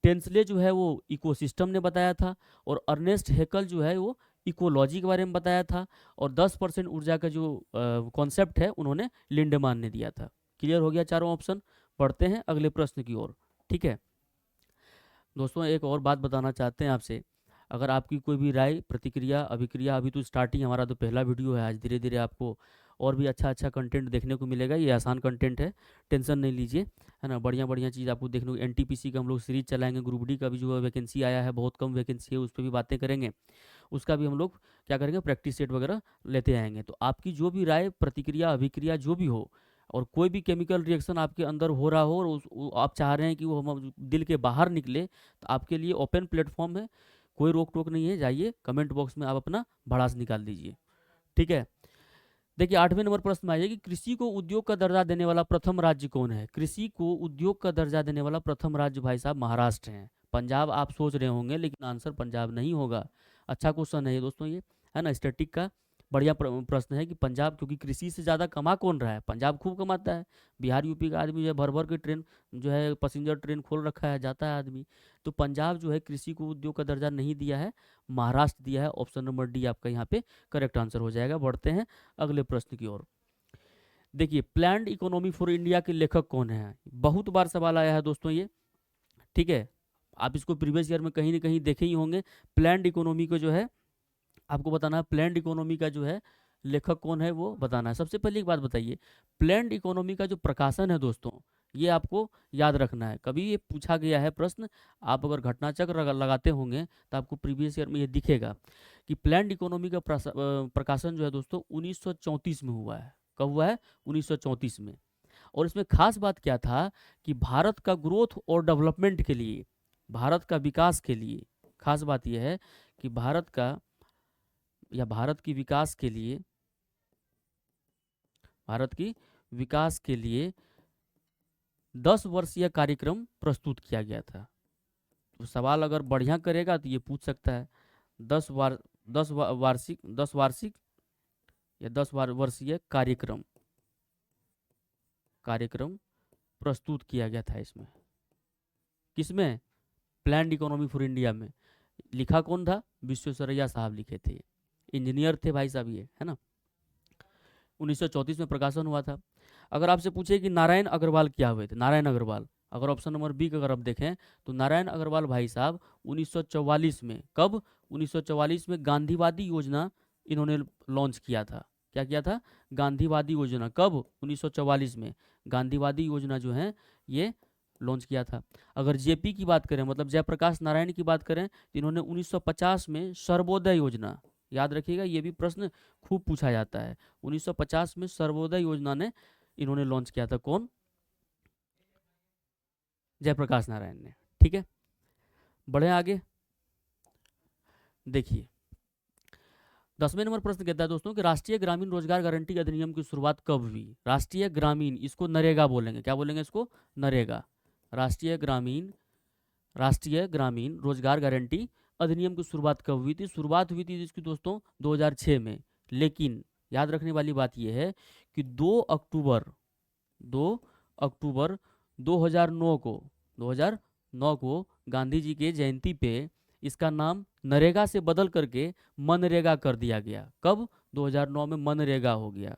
टेंसले जो है वो इकोसिस्टम ने बताया था, और अर्नेस्ट हेकल जो है वो इकोलॉजी के बारे में बताया था, और 10% ऊर्जा का जो कॉन्सेप्ट है उन्होंने लिंडेमान ने दिया था। क्लियर हो गया चारों ऑप्शन। पढ़ते हैं अगले प्रश्न की ओर। ठीक है दोस्तों, एक और बात बताना चाहते हैं आपसे, अगर आपकी कोई भी राय, प्रतिक्रिया, अभिक्रिया, अभी तो स्टार्टिंग हमारा तो पहला वीडियो है, आज धीरे धीरे आपको और भी अच्छा अच्छा कंटेंट देखने को मिलेगा। ये आसान कंटेंट है, टेंशन नहीं लीजिए, है ना। बढ़िया बढ़िया चीज़ आपको देखने को, एनटीपीसी का हम लोग सीरीज चलाएंगे, ग्रुप डी का भी जो है वैकेंसी आया है, बहुत कम वैकेंसी है, उस पर भी बातें करेंगे, उसका भी हम लोग क्या करेंगे, प्रैक्टिस सेट वगैरह लेते आएंगे। तो आपकी जो भी राय, प्रतिक्रिया, अभिक्रिया जो भी हो, और कोई भी केमिकल रिएक्शन आपके अंदर हो रहा हो और आप चाह रहे हैं कि वो हम दिल के बाहर निकले, तो आपके लिए ओपन प्लेटफॉर्म है, कोई रोक टोक नहीं है, जाइए कमेंट बॉक्स में आप अपना भड़ास निकाल दीजिए। ठीक है, देखिए 8वें नंबर प्रश्न में आइए कि कृषि को उद्योग का दर्जा देने वाला प्रथम राज्य कौन है। कृषि को उद्योग का दर्जा देने वाला प्रथम राज्य भाई साहब महाराष्ट्र है। पंजाब आप सोच रहे होंगे, लेकिन आंसर पंजाब नहीं होगा। अच्छा क्वेश्चन है ये दोस्तों, ये है ना, स्टैटिक का बढ़िया प्रश्न है कि पंजाब, क्योंकि कृषि से ज़्यादा कमा कौन रहा है, पंजाब खूब कमाता है। बिहार यूपी का आदमी जो है भर भर के ट्रेन जो है पैसेंजर ट्रेन खोल रखा है, जाता है आदमी। तो पंजाब जो है कृषि को उद्योग का दर्जा नहीं दिया है, महाराष्ट्र दिया है। ऑप्शन नंबर डी आपका यहाँ पे करेक्ट आंसर हो जाएगा। बढ़ते हैं अगले प्रश्न की ओर। देखिए प्लान्ड इकोनॉमी फॉर इंडिया के लेखक कौन है, बहुत बार सवाल आया है दोस्तों ये। ठीक है, आप इसको प्रीवियस ईयर में कहीं ना कहीं देखे ही होंगे। प्लान्ड इकोनॉमी को जो है आपको बताना है, प्लान्ड इकोनॉमी का जो है लेखक कौन है वो बताना है। सबसे पहले एक बात बताइए, प्लान्ड इकोनॉमी का जो प्रकाशन है दोस्तों, ये आपको याद रखना है, कभी ये पूछा गया है प्रश्न। आप अगर घटना चक्र लगाते होंगे तो आपको प्रीवियस ईयर में ये दिखेगा कि प्लान्ड इकोनॉमी का प्रकाशन जो है दोस्तों 1934 में हुआ है। कब हुआ है? 1934 में। और इसमें खास बात क्या था कि भारत का ग्रोथ और डेवलपमेंट के लिए, भारत का विकास के लिए, खास बात यह है कि भारत का या भारत की विकास के लिए, भारत की विकास के लिए 10 वर्षीय कार्यक्रम प्रस्तुत किया गया था। तो सवाल अगर बढ़िया करेगा तो ये पूछ सकता है 10 वार्षिक या 10 वर्षीय कार्यक्रम प्रस्तुत किया गया था इसमें। किसमें? प्लान्ड इकोनॉमी फॉर इंडिया में। लिखा कौन था? विश्वेश्वरैया साहब लिखे थे, इंजीनियर थे भाई साहब ये, है ना। 1934 में प्रकाशन हुआ था। अगर आपसे पूछे कि नारायण अग्रवाल क्या हुए थे, नारायण अग्रवाल, अगर ऑप्शन नंबर बी का अगर आप देखें तो नारायण अग्रवाल भाई साहब 1944 में, कब? 1944 में गांधीवादी योजना इन्होंने लॉन्च किया था। क्या किया था? गांधीवादी योजना। कब? 1944 में गांधीवादी योजना जो है ये लॉन्च किया था। अगर जेपी की बात करें, मतलब जयप्रकाश नारायण की बात करें, तो इन्होंने 1950 में सर्वोदय योजना, याद रखिएगा ये भी प्रश्न खूब पूछा जाता है। 1950 में सर्वोदय योजना ने इन्होंने लॉन्च किया था। कौन? जयप्रकाश नारायण ने। ठीक है, बढ़े आगे। देखिए 10वें नंबर प्रश्न कहता है दोस्तों कि राष्ट्रीय ग्रामीण रोजगार गारंटी अधिनियम की शुरुआत कब हुई? राष्ट्रीय ग्रामीण, इसको नरेगा बोलेंगे। क्या बोलेंगे इसको? नरेगा। राष्ट्रीय ग्रामीण रोजगार गारंटी अधिनियम की शुरुआत कब हुई थी? शुरुआत हुई थी इसकी दोस्तों 2006 में। लेकिन याद रखने वाली बात यह है कि 2 अक्टूबर 2009 को गांधी जी के जयंती पे इसका नाम नरेगा से बदल करके मनरेगा कर दिया गया। कब? 2009 में मनरेगा हो गया।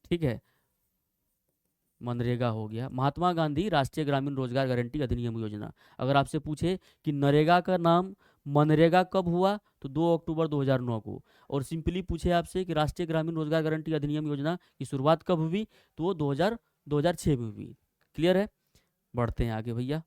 ठीक है, मनरेगा हो गया। महात्मा गांधी राष्ट्रीय ग्रामीण रोजगार गारंटी अधिनियम योजना। अगर आपसे पूछे कि नरेगा का नाम मनरेगा कब हुआ, तो 2 अक्टूबर 2009 को। और सिंपली पूछे आपसे कि राष्ट्रीय ग्रामीण रोजगार गारंटी अधिनियम योजना की शुरुआत कब हुई, तो वो 2006 में हुई। क्लियर है? बढ़ते हैं आगे भैया।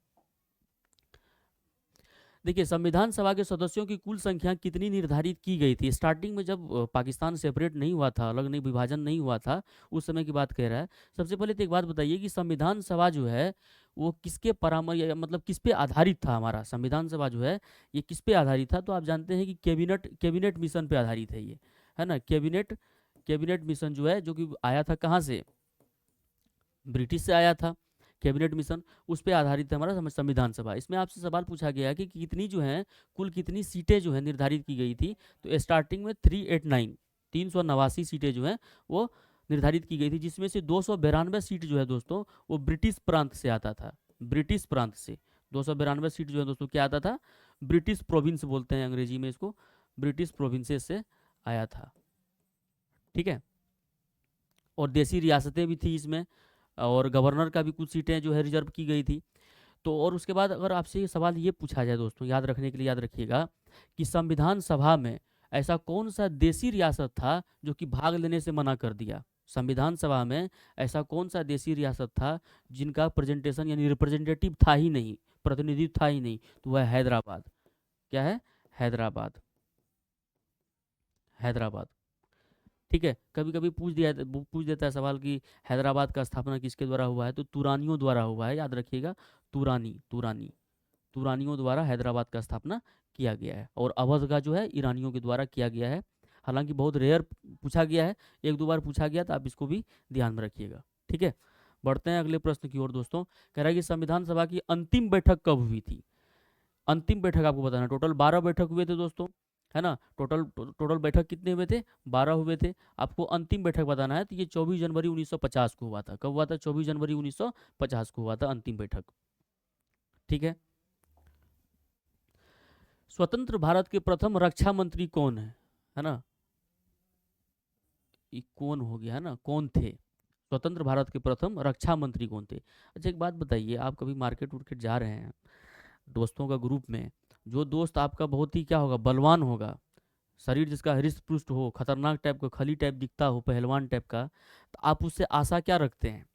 देखिए संविधान सभा के सदस्यों की कुल संख्या कितनी निर्धारित की गई थी? स्टार्टिंग में जब पाकिस्तान सेपरेट नहीं हुआ था, अलग नहीं, विभाजन नहीं हुआ था, उस समय की बात कह रहा है। सबसे पहले तो एक बात बताइए कि संविधान सभा जो है वो किसके परामर्श, मतलब किस पे आधारित था? हमारा संविधान सभा जो है ये किस पे आधारित था? तो आप जानते हैं कि कैबिनेट मिशन पे आधारित है ये, है ना। कैबिनेट मिशन जो है, जो कि आया था कहाँ से? ब्रिटिश से आया था कैबिनेट मिशन, उस पर आधारित है हमारा संविधान सभा। इसमें आपसे सवाल पूछा गया कि कितनी जो है, कुल कितनी सीटें जो है निर्धारित की गई थी? तो स्टार्टिंग में 389 सीटें जो हैं वो निर्धारित की गई थी, जिसमें से 292 सीट जो है दोस्तों वो ब्रिटिश प्रांत से आता था। ब्रिटिश प्रांत से 292 सीट जो है दोस्तों क्या आता था? ब्रिटिश प्रोविंस बोलते हैं अंग्रेजी में इसको, ब्रिटिश प्रोविंसेस से आया था। ठीक है, और देसी रियासतें भी थी इसमें, और गवर्नर का भी कुछ सीटें जो है रिजर्व की गई थी। तो और उसके बाद अगर आपसे ये सवाल ये पूछा जाए दोस्तों, याद रखने के लिए याद रखिएगा कि संविधान सभा में ऐसा कौन सा देसी रियासत था जो कि भाग लेने से मना कर दिया? संविधान सभा में ऐसा कौन सा देसी रियासत था जिनका प्रेजेंटेशन यानी रिप्रेजेंटेटिव था ही नहीं, प्रतिनिधित्व था ही नहीं? तो वह हैदराबाद। क्या है? हैदराबाद। हैदराबाद। ठीक है, कभी कभी पूछ देता है सवाल कि हैदराबाद का स्थापना किसके द्वारा हुआ है? तो तुरानियों द्वारा हुआ है, याद रखिएगा। तुरानियों द्वारा हैदराबाद का स्थापना किया गया है। और अवध का जो है ईरानियों के द्वारा किया गया है। हालांकि बहुत रेयर पूछा गया है, 1-2 बार पूछा गया, तो आप इसको भी ध्यान में रखिएगा। ठीक है, बढ़ते हैं अगले प्रश्न की ओर दोस्तों। कह रहा है कि संविधान सभा की अंतिम बैठक कब हुई थी? अंतिम बैठक आपको बताना। टोटल 12 बैठक हुए थे दोस्तों, है ना। टोटल बैठक कितने हुए थे? 12 हुए थे। आपको अंतिम बैठक बताना है, तो ये 24 जनवरी 1950 को हुआ था। कब हुआ था? 24 जनवरी 1950 को हुआ था अंतिम बैठक। ठीक है, स्वतंत्र भारत के प्रथम रक्षा मंत्री कौन है ना। ये कौन हो गया, है ना, कौन थे? स्वतंत्र भारत के प्रथम रक्षा मंत्री कौन थे? अच्छा एक बात बताइए, आप कभी मार्केट उर्केट जा रहे हैं दोस्तों का ग्रुप में, जो दोस्त आपका बहुत ही क्या होगा, बलवान होगा, शरीर जिसका हृष्ट पुष्ट हो, खतरनाक टाइप का, खली टाइप दिखता हो, पहलवान टाइप का, तो आप उससे आशा क्या रखते हैं?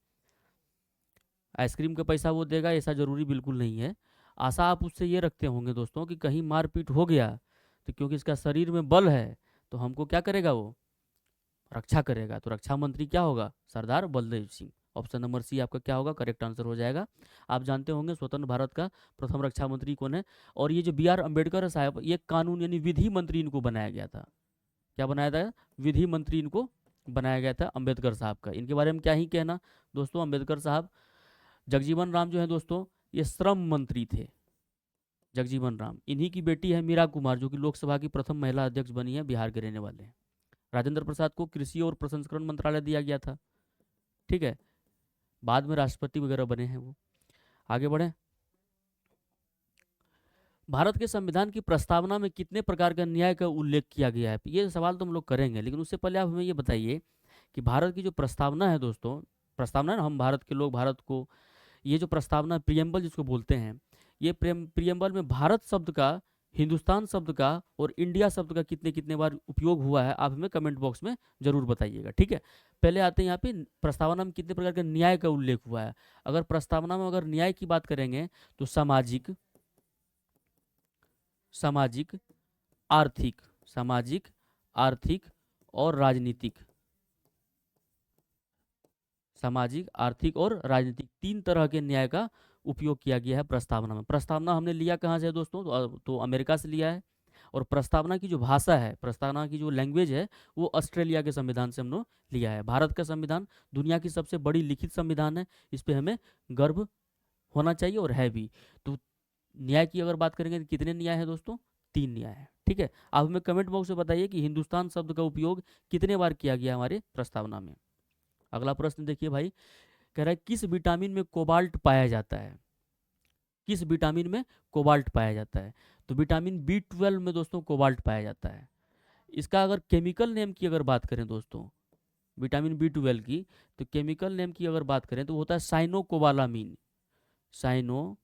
आइसक्रीम का पैसा वो देगा ऐसा ज़रूरी बिल्कुल नहीं है। आशा आप उससे ये रखते होंगे दोस्तों कि कहीं मारपीट हो गया तो क्योंकि इसका शरीर में बल है तो हमको क्या करेगा, वो रक्षा करेगा। तो रक्षा मंत्री क्या होगा, Sardar Baldev Singh. Option number C आपका क्या होगा, करेक्ट आंसर हो जाएगा। आप जानते होंगे स्वतंत्र भारत का प्रथम रक्षा मंत्री कौन है। और ये जो बी आर अम्बेडकर साहब, ये कानून यानी विधि मंत्री इनको बनाया गया था। क्या बनाया था, विधि मंत्री इनको बनाया गया था अम्बेडकर साहब का। इनके बारे में क्या ही कहना दोस्तों, अम्बेडकर साहब। जगजीवन राम जो है दोस्तों, ये श्रम मंत्री थे। जगजीवन राम, इन्हीं की बेटी है मीरा कुमार, जो कि लोकसभा की प्रथम महिला अध्यक्ष बनी है, बिहार के रहने वाले हैं। राजेंद्र प्रसाद को कृषि और प्रसंस्करण मंत्रालय दिया गया था, ठीक है। बाद में राष्ट्रपति वगैरह बने हैं वो। आगे बढ़े। भारत के संविधान की प्रस्तावना में कितने प्रकार का न्याय का उल्लेख किया गया है, ये सवाल तो हम लोग करेंगे, लेकिन उससे पहले आप हमें ये बताइए कि भारत की जो प्रस्तावना है दोस्तों, प्रस्तावना है ना, हम भारत के लोग भारत को, ये जो प्रस्तावना प्रियम्बल जिसको बोलते हैं, ये प्रियम्बल में भारत शब्द का, हिंदुस्तान शब्द का और इंडिया शब्द का कितने कितने बार उपयोग हुआ है, आप हमें कमेंट बॉक्स में जरूर बताइएगा, ठीक है। पहले आते हैं यहाँ पे प्रस्तावना में कितने प्रकार के न्याय का उल्लेख हुआ है। अगर प्रस्तावना में अगर न्याय की बात करेंगे तो सामाजिक, सामाजिक, आर्थिक, सामाजिक, आर्थिक और राजनीतिक, सामाजिक, आर्थिक और राजनीतिक, तीन तरह के न्याय का उपयोग किया गया है प्रस्तावना में। प्रस्तावना हमने लिया कहाँ से है दोस्तों, तो अमेरिका से लिया है। और प्रस्तावना की जो भाषा है, प्रस्तावना की जो लैंग्वेज है, वो ऑस्ट्रेलिया के संविधान से हमने लिया है। भारत का संविधान दुनिया की सबसे बड़ी लिखित संविधान है, इस पे हमें गर्व होना चाहिए और है भी। तो न्याय की अगर बात करेंगे तो कितने न्याय है दोस्तों, तीन न्याय है, ठीक है। आप हमें कमेंट बॉक्स में बताइए कि हिंदुस्तान शब्द का उपयोग कितने बार किया गया हमारे प्रस्तावना में। अगला प्रश्न देखिए भाई, कह रहा है किस विटामिन में कोबाल्ट पाया जाता है, किस विटामिन में कोबाल्ट पाया जाता है। तो विटामिन B12 में दोस्तों कोबाल्ट पाया जाता है। इसका अगर केमिकल नेम की अगर बात करें दोस्तों, विटामिन B12 की, तो केमिकल नेम की अगर बात करें तो होता है साइनोकोबालामीन, साइनोकोबालामीन।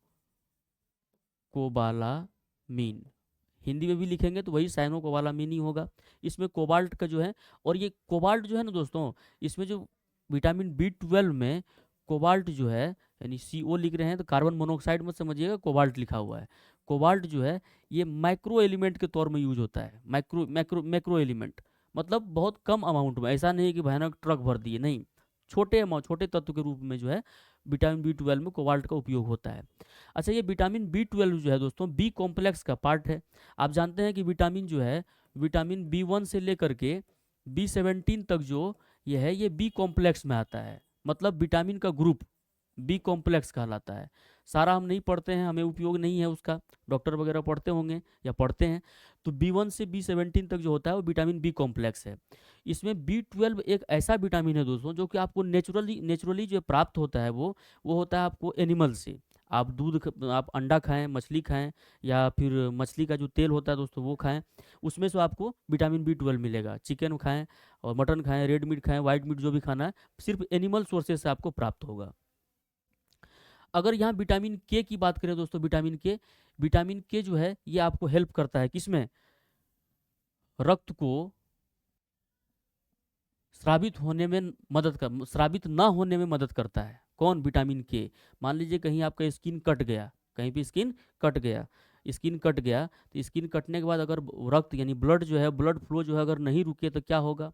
हिंदी में भी लिखेंगे तो वही साइनोकोबालामीन ही होगा। इसमें कोबाल्ट का जो है, और ये कोबाल्ट जो है ना दोस्तों, इसमें जो विटामिन B12 में कोबाल्ट जो है, यानी CO लिख रहे हैं तो कार्बन मोनोऑक्साइड मत समझिएगा, कोबाल्ट लिखा हुआ है। कोबाल्ट जो है ये माइक्रो एलिमेंट के तौर में यूज होता है। माइक्रो मैक्रो मैक्रो एलिमेंट मतलब बहुत कम अमाउंट में, ऐसा नहीं है कि भयानक ट्रक भर दिए, नहीं, छोटे अमाउंट, छोटे तत्व के रूप में जो है विटामिन B12 में कोबाल्ट का उपयोग होता है। अच्छा, ये विटामिन B12 जो है दोस्तों बी कॉम्प्लेक्स का पार्ट है। आप जानते हैं कि विटामिन जो है, विटामिन B1 से लेकर के B17 तक जो ये है, ये बी कॉम्प्लेक्स में आता है। मतलब विटामिन का ग्रुप बी कॉम्प्लेक्स कहलाता है। सारा हम नहीं पढ़ते हैं, हमें उपयोग नहीं है उसका, डॉक्टर वगैरह पढ़ते होंगे या पढ़ते हैं। तो B1 से B17 तक जो होता है वो विटामिन बी कॉम्प्लेक्स है। इसमें B12 एक ऐसा विटामिन है दोस्तों जो कि आपको नेचुरली जो प्राप्त होता है, वो होता है आपको एनिमल से। आप आप अंडा खाएं, मछली खाएं, या फिर मछली का जो तेल होता है दोस्तों वो खाएं, उसमें से आपको विटामिन B12 मिलेगा। चिकन खाएं और मटन खाएं, रेड मीट खाएं, वाइट मीट, जो भी खाना है सिर्फ एनिमल सोर्सेज से आपको प्राप्त होगा। अगर यहाँ विटामिन के की बात करें दोस्तों, विटामिन के जो है ये आपको हेल्प करता है किसमें, रक्त को स्रावित ना होने में मदद करता है। कौन, विटामिन के। मान लीजिए कहीं आपका स्किन कट गया, कहीं भी स्किन कट गया, तो स्किन कटने के बाद अगर रक्त यानी ब्लड जो है, ब्लड फ्लो जो है अगर नहीं रुके तो क्या होगा,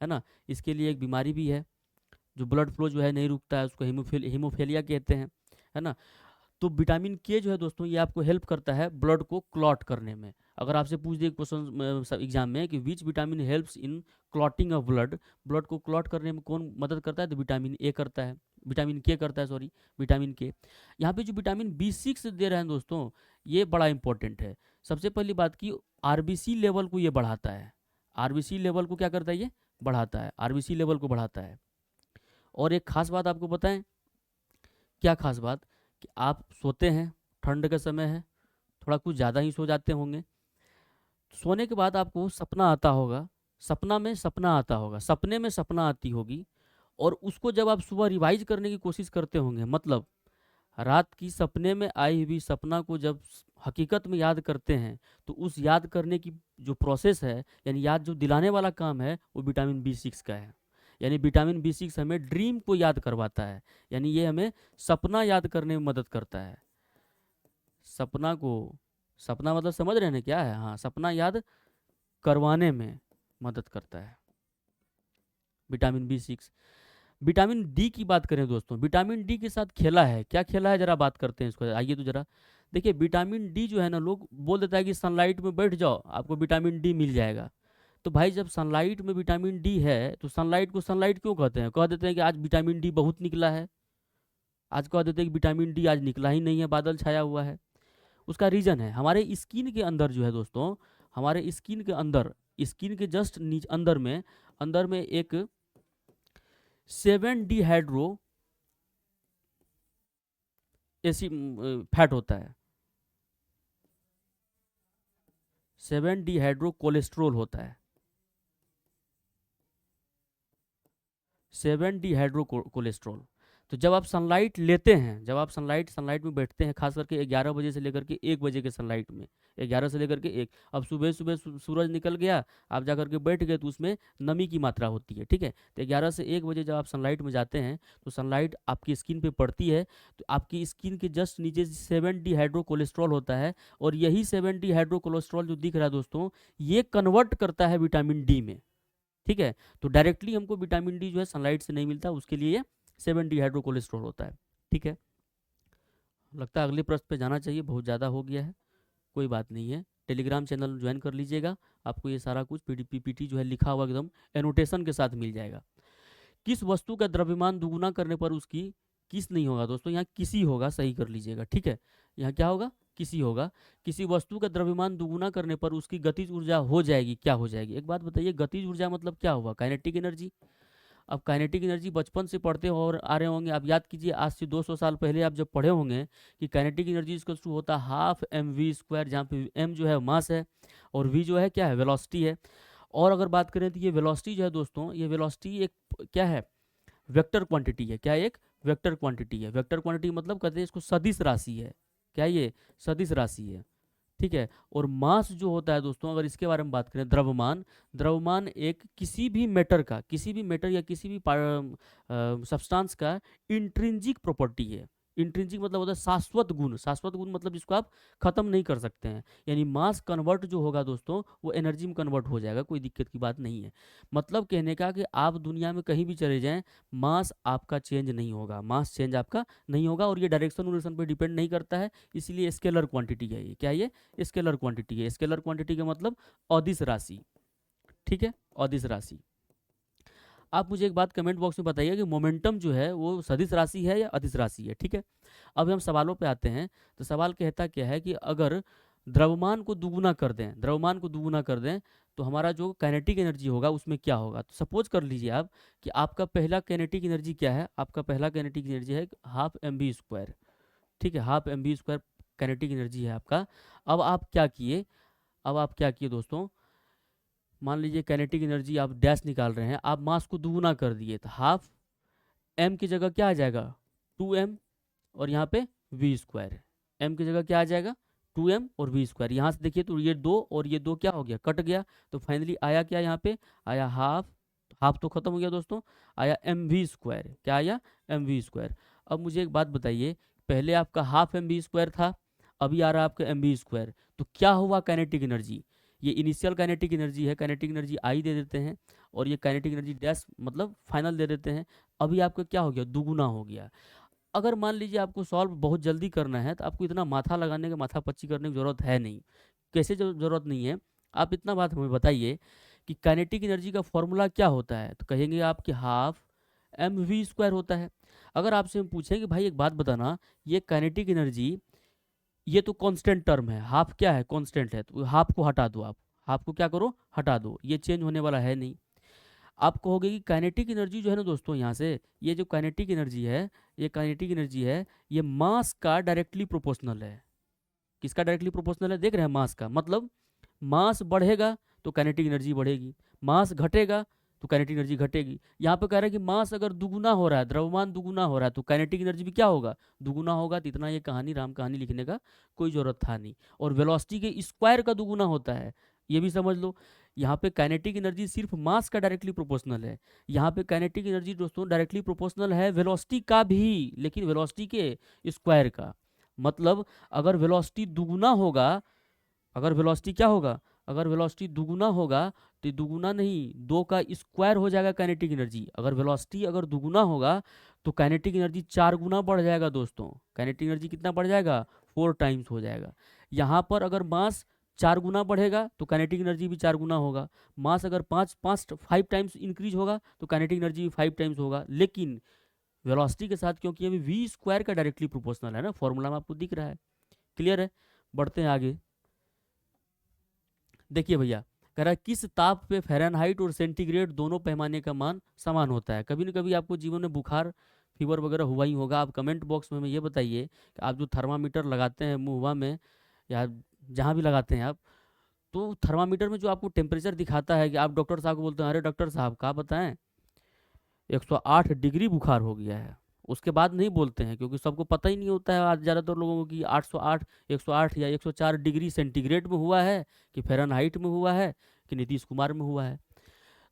है ना। इसके लिए एक बीमारी भी है, जो ब्लड फ्लो जो है नहीं रुकता है, उसको हीमोफेलिया कहते हैं, है ना। तो विटामिन के जो है दोस्तों ये आपको हेल्प करता है ब्लड को क्लॉट करने में। अगर आपसे पूछ दे क्वेश्चन एग्जाम में कि which vitamin helps in clotting of blood, blood को क्लॉट करने में कौन मदद करता है, तो विटामिन ए करता है, विटामिन के करता है, सॉरी, विटामिन के। यहाँ पे जो विटामिन B6 दे रहे हैं दोस्तों, ये बड़ा इंपॉर्टेंट है। सबसे पहली बात की, आरबीसी लेवल को ये बढ़ाता है। आरबीसी लेवल को क्या करता है, ये बढ़ाता है, आरबीसी लेवल को बढ़ाता है। और एक खास बात आपको बताएं, क्या खास बात, कि आप सोते हैं, ठंड का समय है, थोड़ा कुछ ज़्यादा ही सो जाते होंगे। सोने के बाद आपको सपना आता होगा, सपने में सपना आती होगी, और उसको जब आप सुबह रिवाइज करने की कोशिश करते होंगे, मतलब रात की सपने में आई हुई सपना को जब हकीकत में याद करते हैं, तो उस याद करने की जो प्रोसेस है, यानी याद जो दिलाने वाला काम है, वो विटामिन B6 का है। यानी विटामिन B6 हमें ड्रीम को याद करवाता है, यानी ये हमें सपना याद करने में मदद करता है। सपना को, सपना मतलब समझ रहे हैं ना क्या है, हाँ, सपना याद करवाने में मदद करता है विटामिन B6। विटामिन डी की बात करें दोस्तों, विटामिन डी के साथ खेला है, क्या खेला है जरा बात करते हैं इसको, आइए तो जरा देखिए। विटामिन डी जो है ना, लोग बोल देता है कि सनलाइट में बैठ जाओ आपको विटामिन डी मिल जाएगा। तो भाई जब सनलाइट में विटामिन डी है तो सनलाइट को सनलाइट क्यों कहते हैं? कह देते हैं कि आज विटामिन डी बहुत निकला है, आज कह देते हैं कि विटामिन डी आज निकला ही नहीं है, बादल छाया हुआ है। उसका रीज़न है हमारे स्किन के अंदर जो है दोस्तों, हमारे स्किन के अंदर, स्किन के जस्ट नीचे अंदर में एक 7 डिहाइड्रो एसी फैट होता है, 7 डिहाइड्रो कोलेस्ट्रोल होता है, 7 डिहाइड्रो कोलेस्ट्रोल। तो जब आप सनलाइट लेते हैं, जब आप सनलाइट में बैठते हैं, खास करके 11 बजे से लेकर के 1 बजे के सनलाइट में, 11 से लेकर के 1, अब सुबह सुबह सूरज निकल गया, आप जाकर के बैठ गए तो उसमें नमी की मात्रा होती है, ठीक है। तो 11 से 1 बजे जब आप सनलाइट में जाते हैं तो सनलाइट आपकी स्किन पे पड़ती है, तो आपकी स्किन के जस्ट नीचे 7 डिहाइड्रो कोलेस्ट्रॉल होता है, और यही 7 डिहाइड्रो कोलेस्ट्रॉल जो दिख रहा है दोस्तों, ये कन्वर्ट करता है विटामिन डी में, ठीक है। तो डायरेक्टली हमको विटामिन डी जो है सनलाइट से नहीं मिलता, उसके लिए 7 डिहाइड्रो कोलेस्ट्रॉल होता है, ठीक है। लगता है अगले प्रश्न पे जाना चाहिए, बहुत ज़्यादा हो गया है, कोई बात नहीं है। टेलीग्राम चैनल ज्वाइन कर लीजिएगा, आपको ये सारा कुछ पीपीटी जो है लिखा हुआ एकदम एनोटेशन के साथ मिल जाएगा। किस वस्तु का द्रव्यमान दुगुना करने पर उसकी, किस नहीं होगा दोस्तों, यहाँ किसी होगा, सही कर लीजिएगा, ठीक है। यहाँ क्या होगा, किसी होगा। किसी वस्तु का द्रव्यमान दुगुना करने पर उसकी गतिज ऊर्जा हो जाएगी, क्या हो जाएगी? एक बात बताइए, गतिज ऊर्जा मतलब क्या हुआ? Kinetic energy. अब काइनेटिक एनर्जी बचपन से पढ़ते हो और आ रहे होंगे, आप याद कीजिए आज से 200 साल पहले आप जब पढ़े होंगे कि काइनेटिक एनर्जी इसका होता है हाफ mv², जहाँ पे m जो है मास है और v जो है क्या है, वेलोसिटी है। और अगर बात करें तो ये वेलोसिटी जो है दोस्तों, ये वेलोसिटी एक क्या है, वेक्टर क्वांटिटी है। क्या एक वेक्टर क्वांटिटी है? वेक्टर क्वांटिटी मतलब कहते हैं इसको सदिश राशि है। क्या ये सदिश राशि है, ठीक है। और मास जो होता है दोस्तों, अगर इसके बारे में बात करें, द्रव्यमान, द्रव्यमान एक किसी भी मैटर का, किसी भी मैटर या किसी भी सब्सटेंस का इंट्रिंसिक प्रॉपर्टी है। इंट्रिंसिक मतलब होता है शाश्वत गुण, शाश्वत गुण मतलब जिसको आप खत्म नहीं कर सकते हैं। यानी मास कन्वर्ट जो होगा दोस्तों, वो एनर्जी में कन्वर्ट हो जाएगा, कोई दिक्कत की बात नहीं है। मतलब कहने का कि आप दुनिया में कहीं भी चले जाएं, मास आपका चेंज नहीं होगा, मास चेंज आपका नहीं होगा, और ये डायरेक्शन उरेक्शन पर डिपेंड नहीं करता है, इसलिए स्केलर क्वांटिटी है ये। क्या ये स्केलर क्वांटिटी है। स्केलर क्वांटिटी का मतलब अदिश राशि, ठीक है, अदिश राशि। आप मुझे एक बात कमेंट बॉक्स में बताइए कि मोमेंटम जो है वो सदिश राशि है या अदिश राशि है, ठीक है। अब हम सवालों पे आते हैं, तो सवाल कहता क्या है कि अगर द्रव्यमान को दुगुना कर दें, द्रव्यमान को दुगुना कर दें, तो हमारा जो काइनेटिक एनर्जी होगा उसमें क्या होगा। तो सपोज कर लीजिए आप कि आपका पहला काइनेटिक एनर्जी क्या है, आपका पहला काइनेटिक एनर्जी है हाफ mv², ठीक है, हाफ mv² काइनेटिक एनर्जी है आपका। अब आप क्या किए, अब आप क्या किए दोस्तों, मान लीजिए काइनेटिक एनर्जी आप डैश निकाल रहे हैं, आप मास को दुगुना कर दिए, तो हाफ m की जगह क्या आ जाएगा 2m, और यहाँ पे v², m की जगह क्या आ जाएगा 2m और v²। यहाँ से देखिए तो ये 2 और ये 2 क्या हो गया, कट गया, तो फाइनली आया क्या, यहाँ पे आया हाफ, हाफ तो खत्म हो गया दोस्तों, आया mv²। क्या आया mv²। अब मुझे एक बात बताइए, पहले आपका हाफ mv² था, अभी आ रहा है आपका mv², तो क्या हुआ काइनेटिक एनर्जी? ये इनिशियल काइनेटिक एनर्जी है, काइनेटिक एनर्जी आई दे देते हैं, और ये काइनेटिक एनर्जी डैश मतलब फाइनल दे देते हैं। अभी आपका क्या हो गया, दुगुना हो गया। अगर मान लीजिए आपको सॉल्व बहुत जल्दी करना है, तो आपको इतना माथा लगाने का, माथा पच्ची करने की ज़रूरत है नहीं। कैसे ज़रूरत नहीं है, आप इतना बात हमें बताइए कि काइनेटिक एनर्जी का फॉर्मूला क्या होता है, तो कहेंगे आप कि हाफ mv² होता है। अगर आपसे हम पूछें कि भाई एक बात बताना, ये काइनेटिक एनर्जी ये तो कांस्टेंट टर्म है, हाफ क्या है, कांस्टेंट है, तो हाफ को हटा दो, आप हाफ को क्या करो, हटा दो, ये चेंज होने वाला है नहीं। आप कहोगे कि काइनेटिक एनर्जी जो है ना दोस्तों, यहाँ से ये जो काइनेटिक एनर्जी है, ये काइनेटिक एनर्जी है, ये मास का डायरेक्टली प्रोपोर्शनल है। किसका डायरेक्टली प्रोपोर्शनल है, देख रहे हैं, मास का। मतलब मास बढ़ेगा तो काइनेटिक एनर्जी बढ़ेगी, मास घटेगा तो काइनेटिक एनर्जी घटेगी। यहाँ पे कह रहा है कि मास अगर दुगुना हो रहा है, द्रव्यमान दुगुना हो रहा है, तो काइनेटिक एनर्जी भी क्या होगा, दुगुना होगा। तो इतना ये कहानी, राम कहानी लिखने का कोई ज़रूरत था नहीं। और वेलोसिटी के स्क्वायर का दुगुना होता है, ये भी समझ लो। यहाँ पे काइनेटिक एनर्जी सिर्फ मास का डायरेक्टली प्रोपोर्शनल है। यहाँ पे काइनेटिक एनर्जी दोस्तों डायरेक्टली प्रोपोर्शनल है वेलोसिटी का भी, लेकिन वेलोसिटी के स्क्वायर का। मतलब अगर वेलोसिटी दुगुना होगा, अगर वेलोसिटी क्या होगा, अगर वेलोसिटी दुगुना होगा तो ये दुगुना नहीं, दो का स्क्वायर हो जाएगा काइनेटिक एनर्जी। अगर वेलोसिटी अगर दुगुना होगा तो काइनेटिक एनर्जी 4 गुना बढ़ जाएगा दोस्तों। काइनेटिक एनर्जी कितना बढ़ जाएगा, 4 टाइम्स हो जाएगा। यहाँ पर अगर मास 4 गुना बढ़ेगा तो काइनेटिक एनर्जी भी 4 गुना होगा। मास अगर 5 टाइम्स इंक्रीज होगा तो काइनेटिक एनर्जी भी 5 टाइम्स होगा। लेकिन वेलोसिटी के साथ क्योंकि अभी वी स्क्वायर का डायरेक्टली प्रोपोर्शनल है ना, फॉर्मूला में आपको दिख रहा है। क्लियर है, बढ़ते हैं आगे। देखिए भैया, कह रहा है किस ताप पे फ़ारेनहाइट और सेंटीग्रेड दोनों पैमाने का मान समान होता है। कभी न कभी आपको जीवन में बुखार फीवर वगैरह हुआ ही होगा। आप कमेंट बॉक्स में हमें ये बताइए कि आप जो थर्मामीटर लगाते हैं मुंहवा में या जहाँ भी लगाते हैं आप, तो थर्मामीटर में जो आपको टेम्परेचर दिखाता है कि आप डॉक्टर साहब को बोलते हैं अरे डॉक्टर साहब क्या बताएं 108 डिग्री बुखार हो गया है, उसके बाद नहीं बोलते हैं क्योंकि सबको पता ही नहीं होता है आज ज़्यादातर लोगों को कि 808 108 या 104 डिग्री सेंटीग्रेड में हुआ है कि फ़ारेनहाइट में हुआ है कि नीतीश कुमार में हुआ है।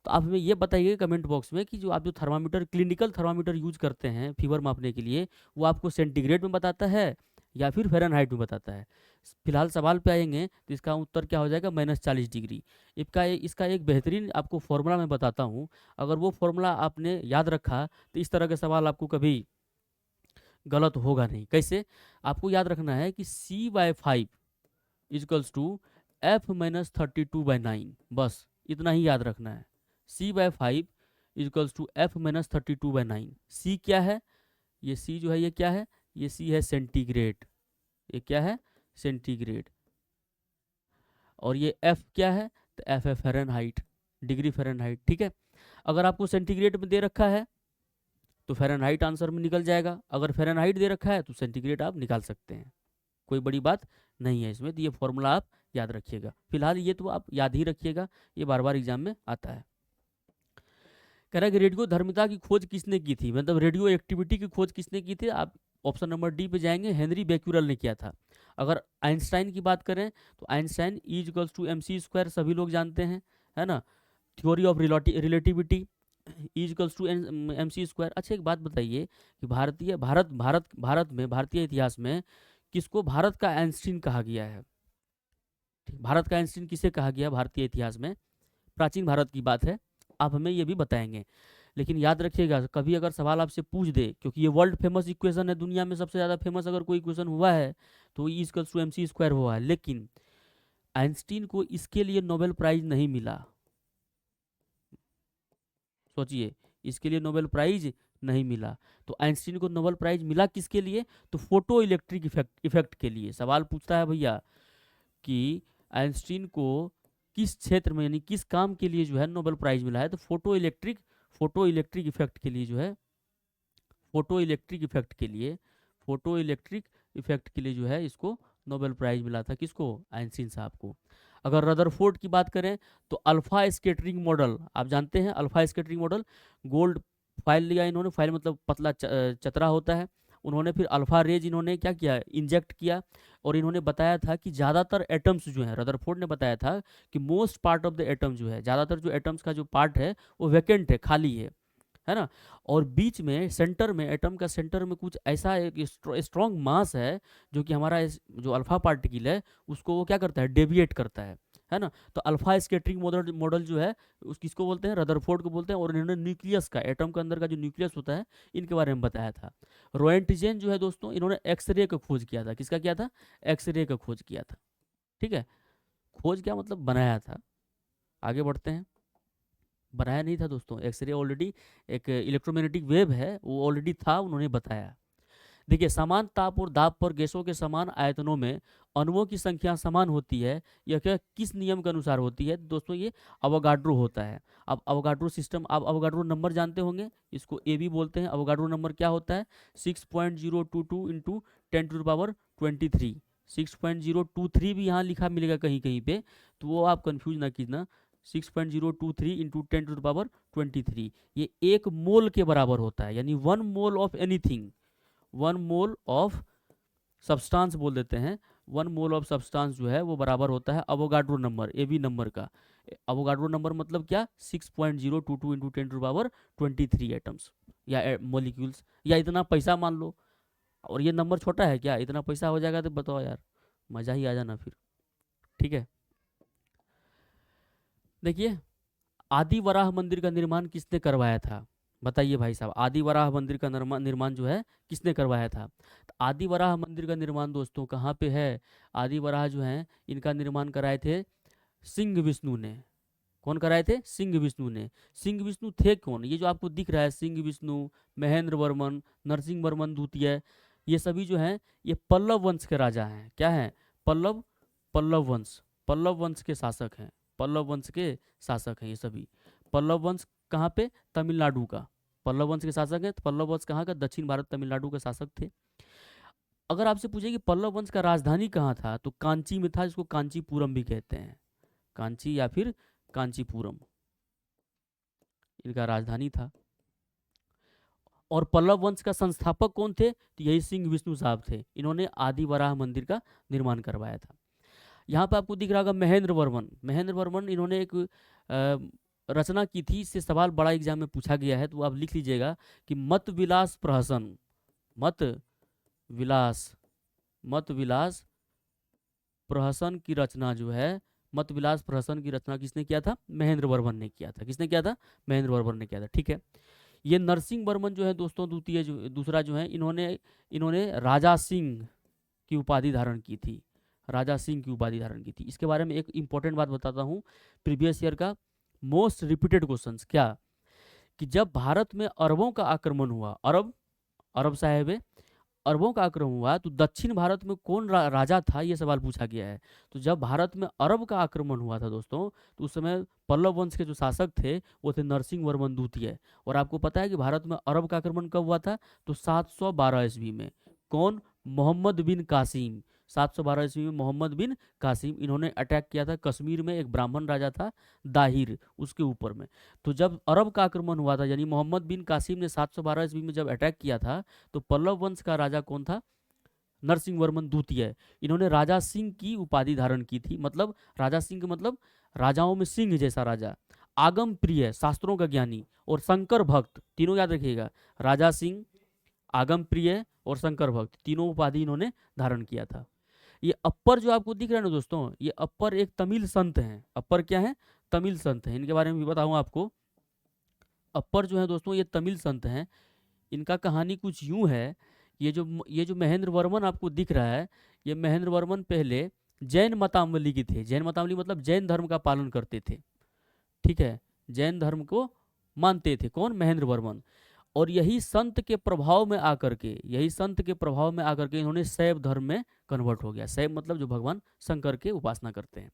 तो आप हमें ये बताइए कमेंट बॉक्स में कि जो आप जो थर्मामीटर क्लिनिकल थर्मामीटर यूज करते हैं फीवर मापने के लिए, वो आपको सेंटीग्रेड में बताता है या फिर फ़ारेनहाइट में बताता है। फिलहाल सवाल पे आएंगे तो इसका उत्तर क्या हो जाएगा, -40 डिग्री। इसका एक बेहतरीन आपको फॉर्मूला मैं बताता हूँ। अगर वो फॉर्मूला आपने याद रखा तो इस तरह के सवाल आपको कभी गलत होगा नहीं। कैसे, आपको याद रखना है कि C/5 इजकल्स टू F-32/9, बस इतना ही याद रखना है। C/5 equals to F-32/9। C क्या है, ये C जो है ये क्या है, ये C है सेंटीग्रेड, ये क्या है सेंटीग्रेड। और ये F क्या है, तो F है फ़ारेनहाइट, डिग्री फ़ारेनहाइट। ठीक है, अगर आपको सेंटीग्रेड में दे रखा है तो फ़ारेनहाइट आंसर में निकल जाएगा, अगर फ़ारेनहाइट दे रखा है तो सेंटीग्रेड आप निकाल सकते हैं। कोई बड़ी बात नहीं है इसमें, तो ये फॉर्मूला आप याद रखिएगा। फिलहाल ये तो आप याद ही रखिएगा, ये बार बार एग्जाम में आता है। कह रहा है कि रेडियो धर्मिता की खोज किसने की थी, मतलब रेडियो एक्टिविटी की खोज किसने की थी। आप ऑप्शन नंबर डी पे जाएंगे, हेनरी बेक्यूरल ने किया था। अगर आइंस्टाइन की बात करें तो आइंस्टाइन E=mc² सभी लोग जानते हैं, है ना। Theory of relativity E=mc²। अच्छा एक बात बताइए कि भारतीय इतिहास में किसको भारत का आइंस्टीन कहा गया है। भारत का आइंस्टीन किसे कहा गया भारतीय इतिहास में, प्राचीन भारत की बात है, आप हमें ये भी बताएंगे। लेकिन याद रखिएगा कभी अगर सवाल आपसे पूछ दे, क्योंकि ये वर्ल्ड फेमस इक्वेशन है, दुनिया में सबसे ज़्यादा फेमस अगर कोई इक्वेशन हुआ है तो E=mc² हुआ है। लेकिन आइंस्टीन को इसके लिए नोबेल प्राइज नहीं मिला। सोचिए, इसके लिए नोबेल प्राइज नहीं मिला। तो आइंस्टीन को नोबेल प्राइज मिला किसके लिए, तो फोटो इलेक्ट्रिक इफेक्ट के लिए। सवाल पूछता है भैया कि आइंस्टीन को किस क्षेत्र में यानी किस काम के लिए जो है नोबेल प्राइज मिला है, तो फोटो इलेक्ट्रिक इफेक्ट के लिए जो है, फोटो इलेक्ट्रिक इफेक्ट के लिए जो है इसको नोबेल प्राइज मिला था। किसको, आइंस्टीन साहब को। अगर रदरफोर्ड की बात करें तो अल्फा स्कैटरिंग मॉडल, आप जानते हैं alpha scattering model, gold file लिया इन्होंने, फाइल मतलब पतला चतरा होता है। उन्होंने फिर अल्फा रेज इन्होंने क्या किया, इंजेक्ट किया, और इन्होंने बताया था कि ज़्यादातर एटम्स जो हैं, रदरफोर्ड ने बताया था कि most part of the atom जो है, ज़्यादातर जो एटम्स का जो पार्ट है वो वैकेंट है, खाली है ना। और बीच में सेंटर में, एटम का सेंटर में कुछ ऐसा एक स्ट्रॉन्ग मास है जो कि हमारा जो अल्फा पार्टिकल है उसको वो क्या करता है, डेविएट करता है ना। तो अल्फा स्कैटरिंग मॉडल जो है उस किसको बोलते हैं, रदरफोर्ड को बोलते हैं। और इन्होंने न्यूक्लियस का, एटम के अंदर का जो न्यूक्लियस होता है, इनके बारे में बताया था। रोएंटिजेन जो है दोस्तों, इन्होंने एक्सरे का खोज किया था। किसका किया था, एक्सरे का खोज किया था। ठीक है, खोज क्या मतलब, बनाया था। आगे बढ़ते हैं। बनाया नहीं था दोस्तों, एक्सरे ऑलरेडी एक इलेक्ट्रोमैग्नेटिक वेव है, वो ऑलरेडी था, उन्होंने बताया। देखिए, समान ताप और दाब पर गैसों के समान आयतनों में अणुओं की संख्या समान होती है, यह क्या किस नियम के अनुसार होती है दोस्तों, ये अवोगाड्रो होता है। अब अवोगाड्रो सिस्टम, आप अवोगाड्रो नंबर जानते होंगे, इसको ए भी बोलते हैं। अवोगाड्रो नंबर क्या होता है, 6.022 इंटू 10⁻23। 6.023 भी यहाँ लिखा मिलेगा कहीं कहीं पे, तो वो आप कंफ्यूज ना कीजिए। 6.023 इंटू 10⁻23, ये 1 मोल के बराबर होता है, यानी 1 mole of anything, 1 mole of substance बोल देते हैं, 1 मोल ऑफ सब्सटेंस जो है वो बराबर होता है अवोगाड्रो नंबर, एवी नंबर का। अवोगाड्रो नंबर मतलब क्या, 6.022 इंटू 10⁻23 एटम्स या मोलिक्यूल्स, या इतना पैसा मान लो। और ये नंबर छोटा है क्या, इतना पैसा हो जाएगा तो बताओ यार, मज़ा ही आ जाना फिर। ठीक है, देखिए आदि वराह मंदिर का निर्माण किसने करवाया था, बताइए भाई साहब। आदि वराह मंदिर का निर्माण जो है किसने करवाया था। तो आदि वराह मंदिर का निर्माण दोस्तों कहाँ पे है, आदि वराह जो है इनका निर्माण कराए थे सिंह विष्णु ने। कौन कराए थे, सिंह विष्णु ने। सिंह विष्णु थे कौन, ये जो आपको दिख रहा है सिंह विष्णु, महेंद्र वर्मन, नरसिंह वर्मन द्वितीय, ये सभी जो हैं ये पल्लव वंश के राजा हैं। क्या हैं, पल्लव, पल्लव वंश, पल्लव वंश के शासक हैं। पल्लव वंश के शासक हैं ये सभी। पल्लव वंश कहाँ पे, तमिलनाडु का। पल्लव वंश के शासक हैं, तो पल्लव वंश कहाँ का, दक्षिण भारत तमिलनाडु के शासक थे। अगर आपसे पूछे कि पल्लव वंश का राजधानी कहाँ था, तो कांची में था, जिसको कांचीपुरम भी कहते हैं। कांची या फिर कांचीपुरम इनका राजधानी था। और पल्लव वंश का संस्थापक कौन थे, तो यही सिंह विष्णु साहब थे। इन्होंने आदि वराह मंदिर का निर्माण करवाया था। यहाँ पे आपको दिख रहा होगा महेंद्र वर्मन। महेंद्र वर्मन इन्होंने एक रचना की थी, इससे सवाल बड़ा एग्जाम में पूछा गया है, तो आप लिख लीजिएगा कि मत विलास प्रहसन, मत विलास, मत विलास प्रहसन की रचना जो है, मत विलास प्रहसन की रचना किसने किया था, महेंद्र वर्मन ने किया था। किसने किया था, महेंद्र वर्मन ने किया था। ठीक है, ये नरसिंह वर्मन जो है दोस्तों, द्वितीय जो दूसरा जो है, इन्होंने इन्होंने राजा सिंह की उपाधि धारण की थी। राजा सिंह की उपाधि धारण की थी। इसके बारे में एक इंपॉर्टेंट बात बताता हूँ, प्रीवियस ईयर का मोस्ट रिपीटेड क्वेश्चंस, क्या कि जब भारत में अरबों का आक्रमण हुआ, अरब, अरब साहेब है, अरबों का आक्रमण हुआ, तो दक्षिण भारत में कौन राजा था, ये सवाल पूछा गया है। तो जब भारत में अरब का आक्रमण हुआ था दोस्तों, तो उस समय पल्लव वंश के जो शासक थे वो थे नरसिंह वर्मन द्वितीय। और आपको पता है कि भारत में अरब का आक्रमण कब हुआ था, तो 712 ईस्वी में। कौन, मोहम्मद बिन कासिम। 712 ईस्वी में मोहम्मद बिन कासिम, इन्होंने अटैक किया था कश्मीर में, एक ब्राह्मण राजा था दाहिर, उसके ऊपर में। तो जब अरब का आक्रमण हुआ था, यानी मोहम्मद बिन कासिम ने 712 ईस्वी में जब अटैक किया था, तो पल्लव वंश का राजा कौन था, नरसिंह वर्मन द्वितीय। इन्होंने राजा सिंह की उपाधि धारण की थी। मतलब राजा सिंह मतलब राजाओं में सिंह जैसा राजा, आगम प्रिय, शास्त्रों का ज्ञानी, और शंकर भक्त, तीनों याद रखिएगा, राजा सिंह, आगम प्रिय और शंकर भक्त, तीनों उपाधि इन्होंने धारण किया था। ये अप्पर जो आपको दिख रहा है ना दोस्तों, ये अप्पर एक तमिल संत हैं। अप्पर क्या है, तमिल संत हैं। इनके बारे में भी बताऊँ आपको। अप्पर जो है दोस्तों ये तमिल संत हैं। इनका कहानी कुछ यूं है, ये जो महेंद्र वर्मन आपको दिख रहा है, ये महेंद्र वर्मन पहले जैन मतावली के थे। जैन मतावली मतलब जैन धर्म का पालन करते थे। ठीक है, जैन धर्म को मानते थे। कौन, महेंद्र वर्मन। और यही संत के प्रभाव में आकर के, यही संत के प्रभाव में आकर के इन्होंने शैव धर्म में कन्वर्ट हो गया। शैव मतलब जो भगवान शंकर के उपासना करते हैं।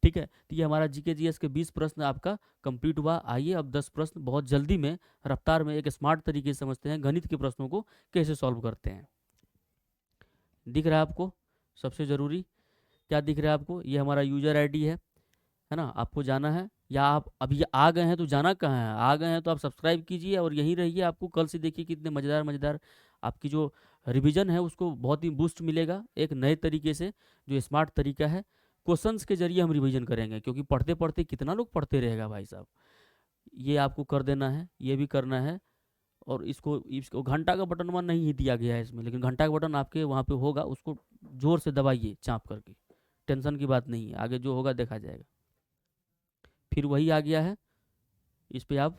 ठीक है, तो ये हमारा जीके जीएस के 20 प्रश्न आपका कंप्लीट हुआ। आइए अब 10 प्रश्न बहुत जल्दी में, रफ्तार में, एक स्मार्ट तरीके से समझते हैं गणित के प्रश्नों को कैसे सॉल्व करते हैं। दिख रहा है आपको, सबसे ज़रूरी क्या दिख रहा है आपको, ये हमारा यूजर आईडी है ना। आपको जाना है, या आप अभी आ गए हैं तो जाना कहाँ है, आ गए हैं तो आप सब्सक्राइब कीजिए और यहीं रहिए। आपको कल से देखिए कितने मज़ेदार मज़ेदार आपकी जो रिवीजन है उसको बहुत ही बूस्ट मिलेगा, एक नए तरीके से, जो स्मार्ट तरीका है। क्वेश्चंस के जरिए हम रिवीजन करेंगे, क्योंकि पढ़ते पढ़ते कितना लोग पढ़ते रहेगा भाई साहब। ये आपको कर देना है, ये भी करना है। और इसको इसको घंटा का बटन वहाँ नहीं ही दिया गया है इसमें, लेकिन घंटा का बटन आपके वहाँ पे होगा, उसको ज़ोर से दबाइए चाँप करके। टेंशन की बात नहीं है, आगे जो होगा देखा जाएगा। फिर वही आ गया है, इस पे आप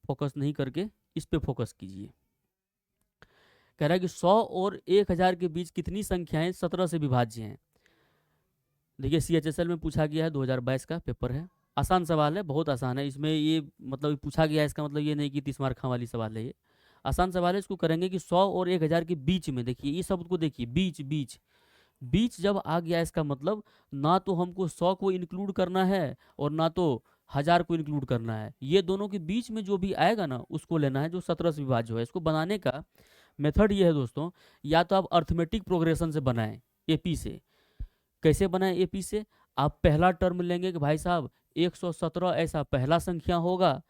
फोकस नहीं करके इस पे फोकस कीजिए। कह रहा है कि 100 और 1000 के बीच कितनी संख्याएं 17 से विभाज्य हैं। देखिए CHSL में पूछा गया है, 2022 का पेपर है। आसान सवाल है, बहुत आसान है। इसमें ये मतलब पूछा गया है, इसका मतलब ये नहीं कि 30 मार्क वाली सवाल है। ये आसान सवाल है। इसको करेंगे कि 100 और 1000 के बीच में, देखिए ये शब्द को देखिए, बीच, बीच, बीच जब आ गया, इसका मतलब ना तो हमको 100 को इंक्लूड करना है और ना तो 1000 को इंक्लूड करना है। ये दोनों के बीच में जो भी आएगा ना उसको लेना है, जो 17 से विभाज्य है। इसको बनाने का मेथड ये है दोस्तों, या तो आप अर्थमेटिक प्रोग्रेशन से बनाएं, एपी से। कैसे बनाएं एपी से, आप पहला टर्म लेंगे कि भाई साहब 117 ऐसा पहला संख्या होगा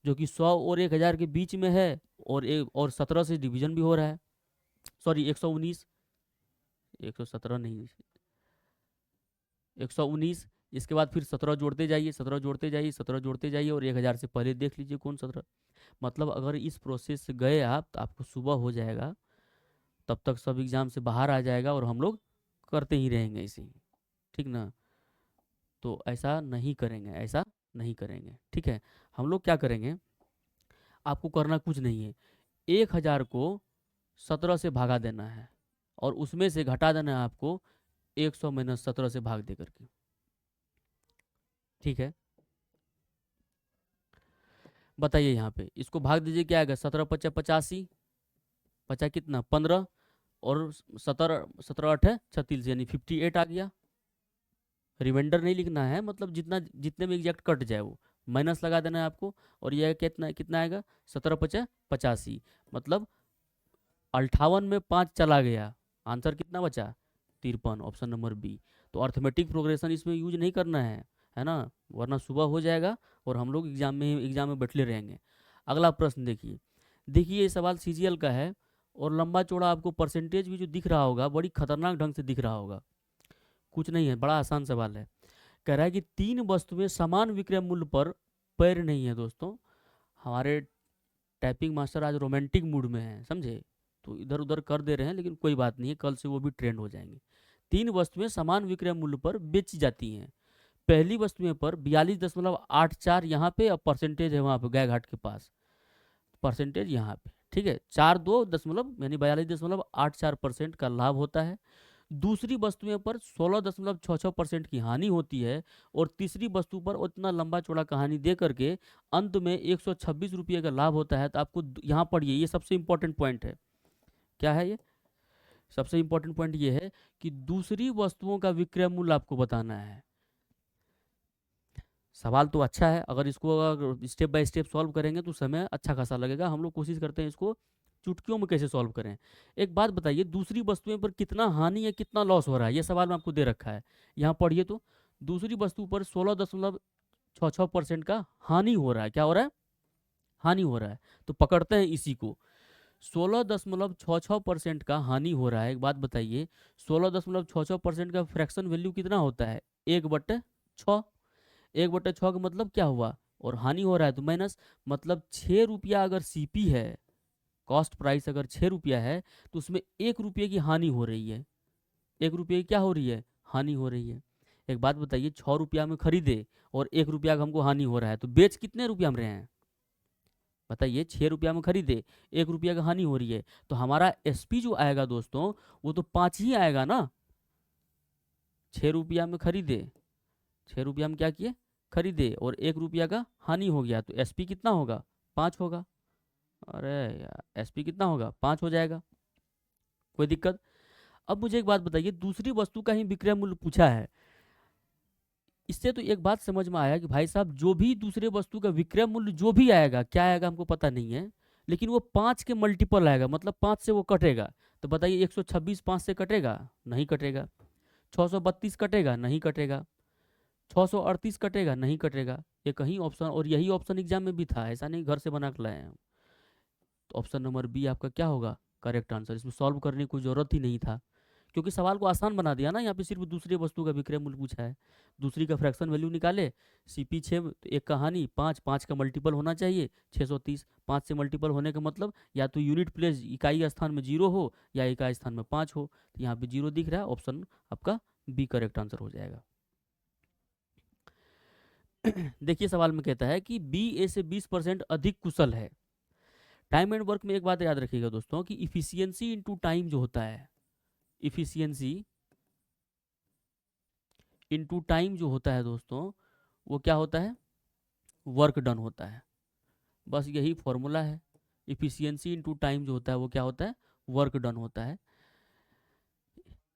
जो कि 100 और 1000 के बीच में है, और 17 से डिवीजन भी हो रहा है। सॉरी 119, 117 नहीं, 119। इसके बाद फिर 17 जोड़ते जाइए, 17 जोड़ते जाइए, 17 जोड़ते जाइए, और 1000 से पहले देख लीजिए कौन 17। मतलब अगर इस प्रोसेस से गए आप तो आपको सुबह हो जाएगा, तब तक सब एग्ज़ाम से बाहर आ जाएगा और हम लोग करते ही रहेंगे इसे, ठीक ना। तो ऐसा नहीं करेंगे, ऐसा नहीं करेंगे, ठीक है। हम लोग क्या करेंगे, आपको करना कुछ नहीं है, 1000 को 17 से भागा देना है, और उसमें से घटा देना है आपको 100 माइनस 17 से भाग दे करके, ठीक है। बताइए यहाँ पे इसको भाग दीजिए, क्या आएगा, 17 पचा 85, बचा कितना 15, और 17 17 8 है 36, यानी 58 आ गया। रिमाइंडर नहीं लिखना है, मतलब जितना जितने में एग्जैक्ट कट जाए वो माइनस लगा देना है आपको। और यह कितना कितना आएगा, 17 पचा 85, मतलब 58 में 5 चला गया, आंसर कितना बचा 53, ऑप्शन नंबर बी। तो अर्थमेटिक प्रोग्रेशन इसमें यूज नहीं करना है ना, वरना सुबह हो जाएगा और हम लोग एग्जाम में बैठले रहेंगे। अगला प्रश्न देखिए, देखिए ये सवाल सीजीएल का है, और लंबा चौड़ा आपको परसेंटेज भी जो दिख रहा होगा बड़ी खतरनाक ढंग से दिख रहा होगा। कुछ नहीं है, बड़ा आसान सवाल है। कह रहा है कि 3 वस्तुएं समान विक्रय मूल्य पर पैर नहीं है दोस्तों। हमारे टाइपिंग मास्टर आज रोमांटिक मूड में है, समझे, तो इधर उधर कर दे रहे हैं, लेकिन कोई बात नहीं है, कल से वो भी ट्रेंड हो जाएंगे। 3 वस्तुएं समान विक्रय मूल्य पर बेची जाती हैं। पहली वस्तुएं पर 42.84 यहाँ पे, और परसेंटेज है वहाँ पे गाय घाट के पास, परसेंटेज यहाँ पे, ठीक है, 42 यानी 42.84% का लाभ होता है। दूसरी वस्तुएं पर 16.66% की हानि होती है, और तीसरी वस्तु पर उतना लंबा चौड़ा कहानी दे करके अंत में 126 रुपये का लाभ होता है। तो आपको यहाँ पढ़िए, ये सबसे इंपॉर्टेंट पॉइंट है। क्या है ये, सबसे इंपॉर्टेंट पॉइंट ये है कि दूसरी वस्तुओं का विक्रय मूल्य आपको बताना है। सवाल तो अच्छा है, अगर इसको अगर स्टेप बाय स्टेप सॉल्व करेंगे तो समय अच्छा खासा लगेगा। हम लोग कोशिश करते हैं इसको चुटकियों में कैसे सॉल्व करें। एक बात बताइए, दूसरी वस्तुएं पर कितना हानि या कितना लॉस हो रहा है, ये सवाल में आपको दे रखा है। यहाँ पढ़िए तो, दूसरी वस्तु पर 16.66% का हानि हो रहा है। क्या हो रहा है, हानि हो रहा है। तो पकड़ते हैं इसी को, 16.66% का हानि हो रहा है। एक बात बताइए, 16.66% का फ्रैक्शन वैल्यू कितना होता है, 1/6। 1/6 का मतलब क्या हुआ, और हानि हो रहा है तो माइनस, मतलब 6 रुपया अगर सीपी है, कॉस्ट प्राइस अगर 6 रुपया है, तो उसमें 1 रुपये की हानि हो रही है। 1 रुपये की क्या हो रही है, हानि हो रही है। एक बात बताइए, 6 रुपया में खरीदे और 1 रुपया का हमको हानि हो रहा है, तो बेच कितने रुपया में रहे हैं, बताइए। 6 रुपया में खरीदे, 1 रुपया का हानि हो रही है, तो हमारा एसपी जो आएगा दोस्तों वो तो 5 ही आएगा ना। 6 रुपया में खरीदे, 6 रुपया में क्या किए, खरीदे, और 1 रुपया का हानि हो गया, तो एसपी कितना होगा, 5 होगा। अरे यार, एसपी कितना होगा, 5 हो जाएगा, कोई दिक्कत। अब मुझे एक बात बताइए, दूसरी वस्तु का ही विक्रय मूल्य पूछा है, इससे तो एक बात समझ में आया कि भाई साहब जो भी दूसरे वस्तु का विक्रय मूल्य जो भी आएगा, क्या आएगा हमको पता नहीं है, लेकिन वो 5 के मल्टीपल आएगा, मतलब 5 से वो कटेगा। तो बताइए, 126 5 से कटेगा, नहीं कटेगा। 632 कटेगा, नहीं कटेगा। 638 कटेगा, नहीं कटेगा। ये कहीं ऑप्शन, और यही ऑप्शन एग्जाम में भी था, ऐसा नहीं घर से बना के लाए हैं। तो ऑप्शन नंबर बी आपका क्या होगा, करेक्ट आंसर। इसमें सॉल्व करने की कोई ज़रूरत ही नहीं था, क्योंकि सवाल को आसान बना दिया ना। यहाँ पे सिर्फ दूसरी वस्तु का विक्रय मूल्य पूछा है, दूसरी का फ्रैक्शन वैल्यू निकाले, सीपी 6, तो एक का हानि 5, 5 का मल्टीपल होना चाहिए 630, 5 से मल्टीपल होने का मतलब या तो यूनिट प्लेस इकाई स्थान में 0 हो, या इकाई स्थान में 5 हो। तो यहाँ पे 0 दिख रहा है, ऑप्शन आपका बी करेक्ट आंसर हो जाएगा। देखिए सवाल में कहता है कि बी ए से 20% अधिक कुशल है। टाइम एंड वर्क में एक बात याद रखिएगा दोस्तों, कि इफिशियंसी इनटू टाइम जो होता है, इफिशियंसी इनटू टाइम जो होता है दोस्तों, वो क्या होता है, वर्क डन होता है। बस यही फॉर्मूला है, इफिशियंसी इनटू टाइम जो होता है वो क्या होता है, वर्क डन होता है।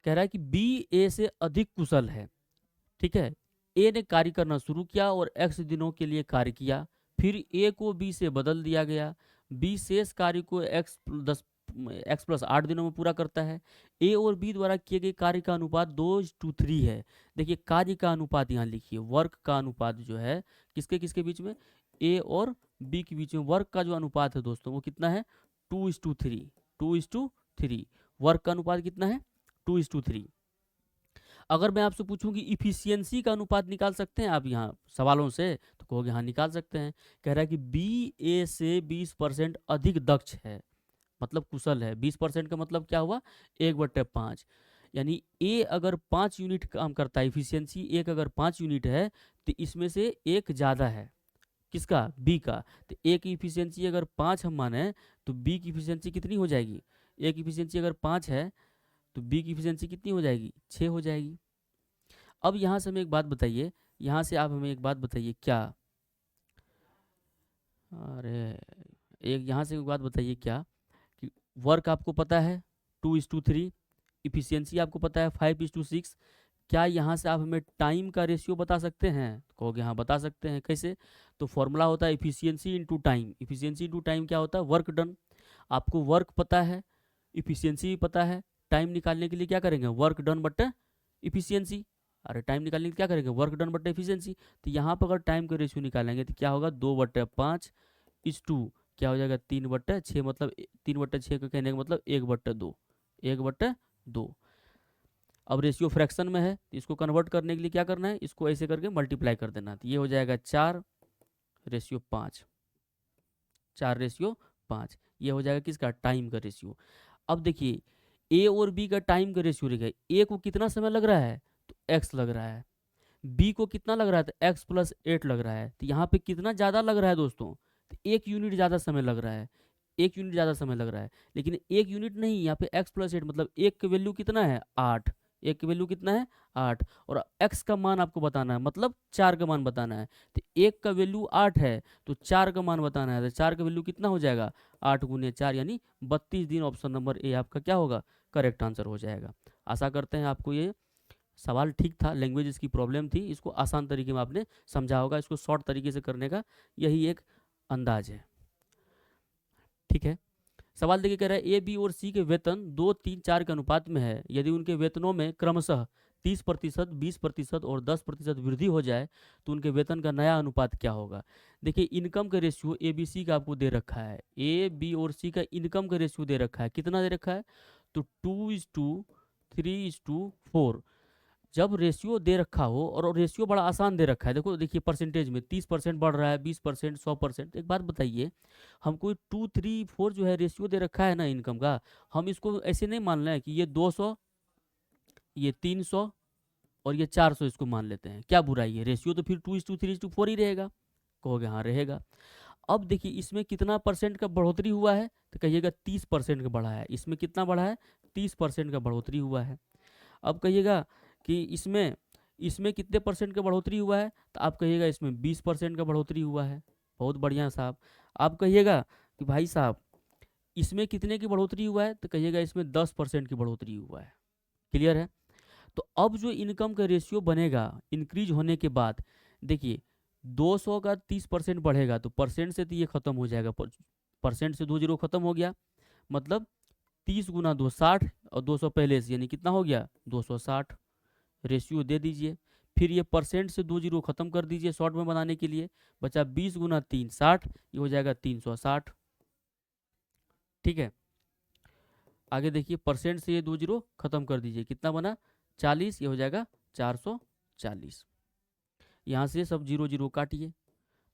कह रहा है कि बी ए से अधिक कुशल है, ठीक है। ए ने कार्य करना शुरू किया और एक्स दिनों के लिए कार्य किया, फिर ए को बी से बदल दिया गया। बी शेष कार्य को x+8 दिनों में पूरा करता है। ए और बी द्वारा किए गए कार्य का अनुपात 2:3 है। देखिए कार्य का अनुपात यहाँ लिखिए, वर्क का अनुपात जो है किसके किसके बीच में, ए और बी के बीच में वर्क का जो अनुपात है दोस्तों वो कितना है, 2:3। 2:3 वर्क का अनुपात कितना है, 2:3। अगर मैं आपसे पूछूं कि इफिशियंसी का अनुपात निकाल सकते हैं आप यहाँ सवालों से, तो कहोगे हाँ निकाल सकते हैं। कह रहा है कि बी ए से 20% अधिक दक्ष है, मतलब कुशल है। 20% का मतलब क्या हुआ, 1/5। यानी ए अगर 5 यूनिट काम करता है, इफिशियंसी एक अगर 5 यूनिट है, तो इसमें से एक ज़्यादा है, किसका, बी का। तो ए की इफिशियंसी अगर 5 हम माने, तो बी की इफिशियंसी कितनी हो जाएगी, ए की इफिशियंसी अगर 5 है तो बी की इफिशियंसी कितनी हो जाएगी, 6 हो जाएगी। अब यहाँ से हमें एक बात बताइए, यहाँ से आप हमें एक बात बताइए क्या, अरे एक यहाँ से एक बात बताइए क्या, कि वर्क आपको पता है 2:3, इफिशियंसी आपको पता है 5:6। क्या यहाँ से आप हमें टाइम का रेशियो बता सकते हैं, कहोगे हाँ बता सकते हैं। कैसे, तो फॉर्मूला होता है efficiency into time. Efficiency into time क्या होता है, वर्क डन। आपको वर्क पता है, इफिशियंसी भी पता है, टाइम निकालने के लिए क्या करेंगे, वर्क डन बट्टा इफिशियंसी। अरे टाइम निकालने के लिए क्या करेंगे, वर्क डन बट्टा इफिशियंसी। तो यहाँ पर अगर टाइम का रेशियो निकालेंगे तो क्या होगा, 2/5 क्या हो जाएगा, 3/6। मतलब 3/6 का कहने का मतलब 1/2, 1/2। अब रेशियो फ्रैक्शन में है, इसको कन्वर्ट करने के लिए क्या करना है, इसको ऐसे करके मल्टीप्लाई कर देना। तो ये हो जाएगा 4/5, 4/5। ये हो जाएगा किसका, टाइम का रेशियो। अब देखिए ए और बी का टाइम का रेशियो रहेगा, ए को कितना समय लग रहा है, तो एक्स लग रहा है। बी को कितना लग रहा है, तो x+8 लग रहा है। तो यहाँ पे कितना ज़्यादा लग रहा है दोस्तों, तो 1 यूनिट ज़्यादा समय लग रहा है, 1 यूनिट ज़्यादा समय लग रहा है। लेकिन 1 यूनिट नहीं, यहाँ पे x+8 मतलब एक की वैल्यू कितना है, 8। एक की वैल्यू कितना है, 8। और x का मान आपको बताना है, मतलब 4 का मान बताना है। तो एक का वैल्यू 8 है, तो 4 का मान बताना है, तो 4 का वैल्यू कितना हो जाएगा, 8 × 4 यानी 32 दिन। ऑप्शन नंबर ए आपका क्या होगा, करेक्ट आंसर हो जाएगा। आशा करते हैं आपको ये सवाल ठीक था, लैंग्वेज इसकी प्रॉब्लम थी, इसको आसान तरीके में आपने समझा होगा। इसको शॉर्ट तरीके से करने का यही एक अंदाज है, ठीक है। सवाल देखिए, कह रहा है ए बी और सी के वेतन 2, 3, 4 के अनुपात में है। यदि उनके वेतनों में क्रमशः 30%, 20% और 10% वृद्धि हो जाए तो उनके वेतन का नया अनुपात क्या होगा। देखिए इनकम का रेशियो ए बी सी का आपको दे रखा है, ए बी और सी का इनकम का रेशियो दे रखा है, कितना दे रखा है, तो 2:3:4। जब रेशियो दे रखा हो, और रेशियो बड़ा आसान दे रखा है, देखो देखिए परसेंटेज में 30% बढ़ रहा है, 20%, 100%। एक बात बताइए, हमको 2, 3, 4 जो है रेशियो दे रखा है ना इनकम का, हम इसको ऐसे नहीं मान रहे हैं कि ये 200, ये 300 और ये 400, इसको मान लेते हैं, क्या बुराई है, रेशियो तो फिर 2:3:4 ही रहेगा, कहोगे हाँ रहेगा। अब देखिए इसमें कितना परसेंट का बढ़ोतरी हुआ है, तो कहिएगा 30% का बढ़ा है। इसमें कितना बढ़ा है, 30% का बढ़ोतरी हुआ है। अब कहिएगा कि इसमें इसमें कितने परसेंट का बढ़ोतरी हुआ है, तो आप कहिएगा इसमें 20% का बढ़ोतरी हुआ है। बहुत बढ़िया साहब। आप कहिएगा कि भाई साहब इसमें कितने की बढ़ोतरी हुआ है, तो कहिएगा इसमें 10% की बढ़ोतरी हुआ है। क्लियर है। तो अब जो इनकम का रेशियो बनेगा इंक्रीज होने के बाद, देखिए 200 का 30% बढ़ेगा, तो परसेंट से तो ये खत्म हो जाएगा, परसेंट से 2 जीरो खत्म हो गया, मतलब 30 × 2 60, और 200 पहले से, यानी कितना हो गया, 260। रेशियो दे दीजिए, फिर ये परसेंट से 2 जीरो खत्म कर दीजिए शॉर्ट में बनाने के लिए, बचा 20 × 3 60, ये हो जाएगा 360। ठीक है, आगे देखिए परसेंट से ये 2 जीरो खत्म कर दीजिए, कितना बना, 40, ये हो जाएगा 440। यहाँ से सब जीरो जीरो काटिए,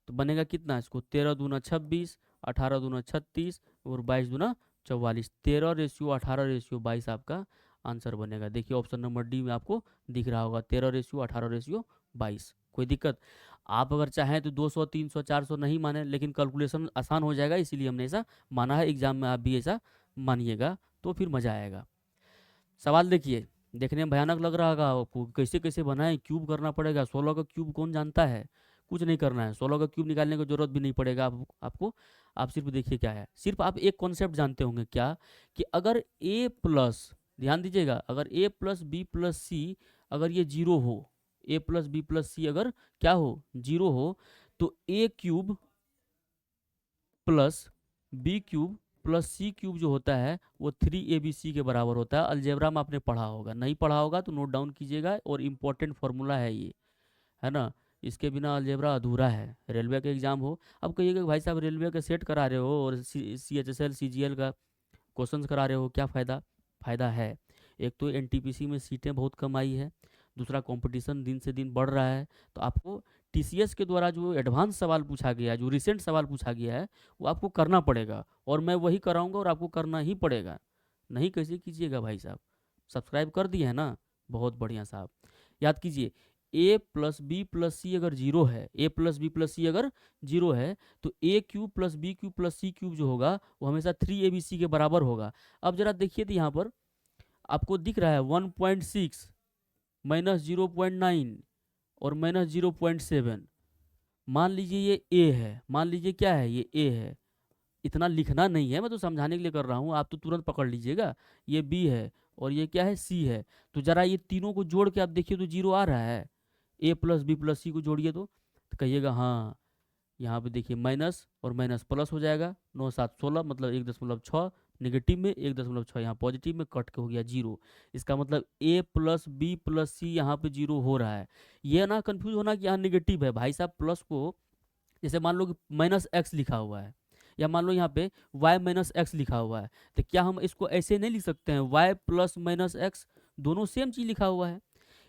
तो बनेगा कितना, इसको 13×2 = 26, 18×2 = 36 और 22×2 = 44। 13:18:22 आपका आंसर बनेगा। देखिए ऑप्शन नंबर डी में आपको दिख रहा होगा, 13:18:22। कोई दिक्कत, आप अगर चाहें तो 200, 300, 400 नहीं माने, लेकिन कैलकुलेशन आसान हो जाएगा, इसीलिए हमने ऐसा माना है। एग्जाम में आप भी ऐसा मानिएगा तो फिर मज़ा आएगा। सवाल देखिए, देखने में भयानक लग रहा होगा आपको, कैसे कैसे बनाएं, क्यूब करना पड़ेगा। 16 का क्यूब कौन जानता है, कुछ नहीं करना है, 16 का क्यूब निकालने की जरूरत भी नहीं पड़ेगा आपको। आप सिर्फ देखिए क्या है, सिर्फ आप एक कॉन्सेप्ट जानते होंगे क्या, कि अगर ए प्लस, ध्यान दीजिएगा, अगर A plus B plus C अगर ये जीरो हो, A plus B plus C अगर क्या हो, जीरो हो, तो A cube plus B cube plus C cube जो होता है वो 3abc के बराबर होता है। अलजेब्रा में आपने पढ़ा होगा, नहीं पढ़ा होगा तो नोट डाउन कीजिएगा, और इम्पोर्टेंट फार्मूला है ये, है ना। इसके बिना अलजेब्रा अधूरा है, रेलवे का एग्जाम हो। अब कहिएगा भाई साहब रेलवे का सेट करा रहे हो और CHSL CGL का क्वेश्चंस करा रहे हो, क्या फ़ायदा, फ़ायदा है। एक तो NTPC में सीटें बहुत कम आई है, दूसरा कंपटीशन दिन से दिन बढ़ रहा है, तो आपको टीसीएस के द्वारा जो एडवांस सवाल पूछा गया है, जो रिसेंट सवाल पूछा गया है, वो आपको करना पड़ेगा, और मैं वही कराऊंगा और आपको करना ही पड़ेगा। नहीं कैसे कीजिएगा भाई साहब? सब्सक्राइब कर दिए है ना? बहुत बढ़िया साहब। याद कीजिए, A plus B plus C अगर जीरो है, A plus B plus C अगर जीरो है, तो A cube plus B cube plus C cube जो होगा वो हमेशा 3abc के बराबर होगा। अब जरा देखिए, तो यहाँ पर आपको दिख रहा है 1.6 माइनस 0.9 और माइनस 0.7। मान लीजिए ये ए है, मान लीजिए क्या है, ये ए है। इतना लिखना नहीं है, मैं तो समझाने के लिए कर रहा हूँ, आप तो तुरंत पकड़ लीजिएगा। ये बी है और ये क्या है, सी है। तो जरा ये तीनों को जोड़ के आप देखिए तो जीरो आ रहा है। ए प्लस बी प्लस सी को जोड़िए तो कहिएगा हाँ। यहाँ पे देखिए माइनस और माइनस प्लस हो जाएगा, 9 7 16 मतलब 1.6, नेगेटिव में 1.6, यहाँ पॉजिटिव में कट के हो गया जीरो। इसका मतलब ए प्लस बी प्लस सी यहाँ पे जीरो हो रहा है। ये ना कंफ्यूज होना कि यहाँ नेगेटिव है भाई साहब। प्लस को जैसे मान लो कि माइनस एक्स लिखा हुआ है, या मान लो यहाँ पे y माइनस एक्स लिखा हुआ है, तो क्या हम इसको ऐसे नहीं लिख सकते हैं y प्लस माइनस एक्स? दोनों सेम चीज़ लिखा हुआ है,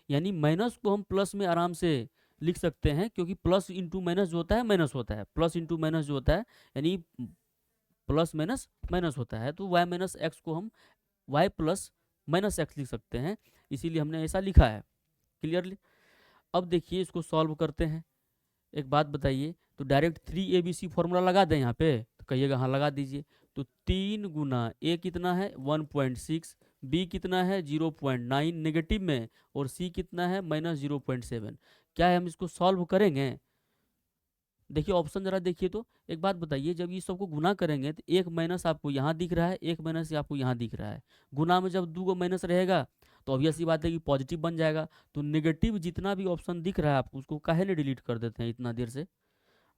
यानी माइनस को हम प्लस में आराम से लिख सकते हैं, क्योंकि प्लस इंटू माइनस जो होता है माइनस होता है, प्लस इंटू माइनस जो होता है यानी प्लस माइनस माइनस होता है। तो y माइनस एक्स को हम y प्लस माइनस एक्स लिख सकते हैं, इसीलिए हमने ऐसा लिखा है। क्लियरली? अब देखिए इसको सॉल्व करते हैं। एक बात बताइए, तो डायरेक्ट 3abc फॉर्मूला लगा दें यहाँ पे? तो कहिएगा हाँ लगा दीजिए। तो 3 गुना ए कितना है 1.6, बी कितना है 0.9 नेगेटिव में, और सी कितना है माइनस 0.7। क्या है, हम इसको सॉल्व करेंगे? देखिए ऑप्शन जरा देखिए तो। एक बात बताइए, जब ये सबको गुना करेंगे तो एक माइनस आपको यहाँ दिख रहा है, एक माइनस आपको यहाँ दिख रहा है। गुना में जब दो माइनस रहेगा तो ऑब्वियस सी बात है कि पॉजिटिव बन जाएगा। तो नेगेटिव जितना भी ऑप्शन दिख रहा है आपको, उसको काहे ने डिलीट कर देते हैं इतना देर से?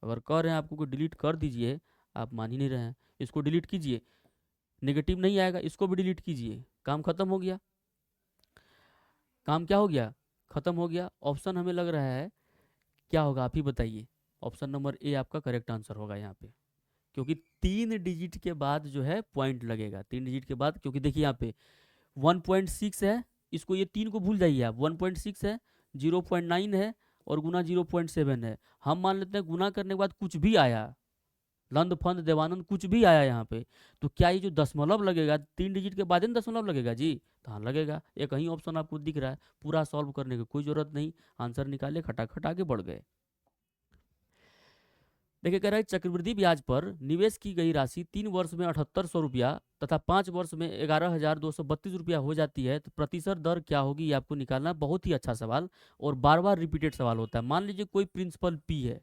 अगर कह रहे हैं आपको कि डिलीट कर दीजिए, आप मान ही नहीं रहे हैं। इसको डिलीट कीजिए, नेगेटिव नहीं आएगा, इसको भी डिलीट कीजिए, काम खत्म हो गया। काम क्या हो गया? खत्म हो गया। ऑप्शन हमें लग रहा है क्या होगा, आप ही बताइए। ऑप्शन नंबर ए आपका करेक्ट आंसर होगा यहाँ पे, क्योंकि 3 डिजिट के बाद जो है पॉइंट लगेगा, 3 डिजिट के बाद। क्योंकि देखिए यहाँ पे 1.6 है, इसको ये 3 को भूल जाइए आप। 1.6 है, 0.9 है और गुना 0.7 है। हम मान लेते हैं गुना करने के बाद कुछ भी आया, लंद फंद देवानंद कुछ भी आया यहाँ पे, तो क्या ये जो दशमलव लगेगा 3 डिजिट के बाद ही दशमलव लगेगा जी? तो हाँ लगेगा। एक ही ऑप्शन आपको दिख रहा है, पूरा सॉल्व करने की कोई जरूरत नहीं। आंसर निकाले, खटाखट आगे बढ़ गए। देखिए कह रहा है चक्रवृद्धि ब्याज पर निवेश की गई राशि 3 वर्ष में 7800 रुपया तथा 5 वर्ष में 11,232 रुपया हो जाती है, तो प्रतिशत दर क्या होगी, ये आपको निकालना है। बहुत ही अच्छा सवाल और बार बार रिपीटेड सवाल होता है। मान लीजिए कोई प्रिंसिपल पी है,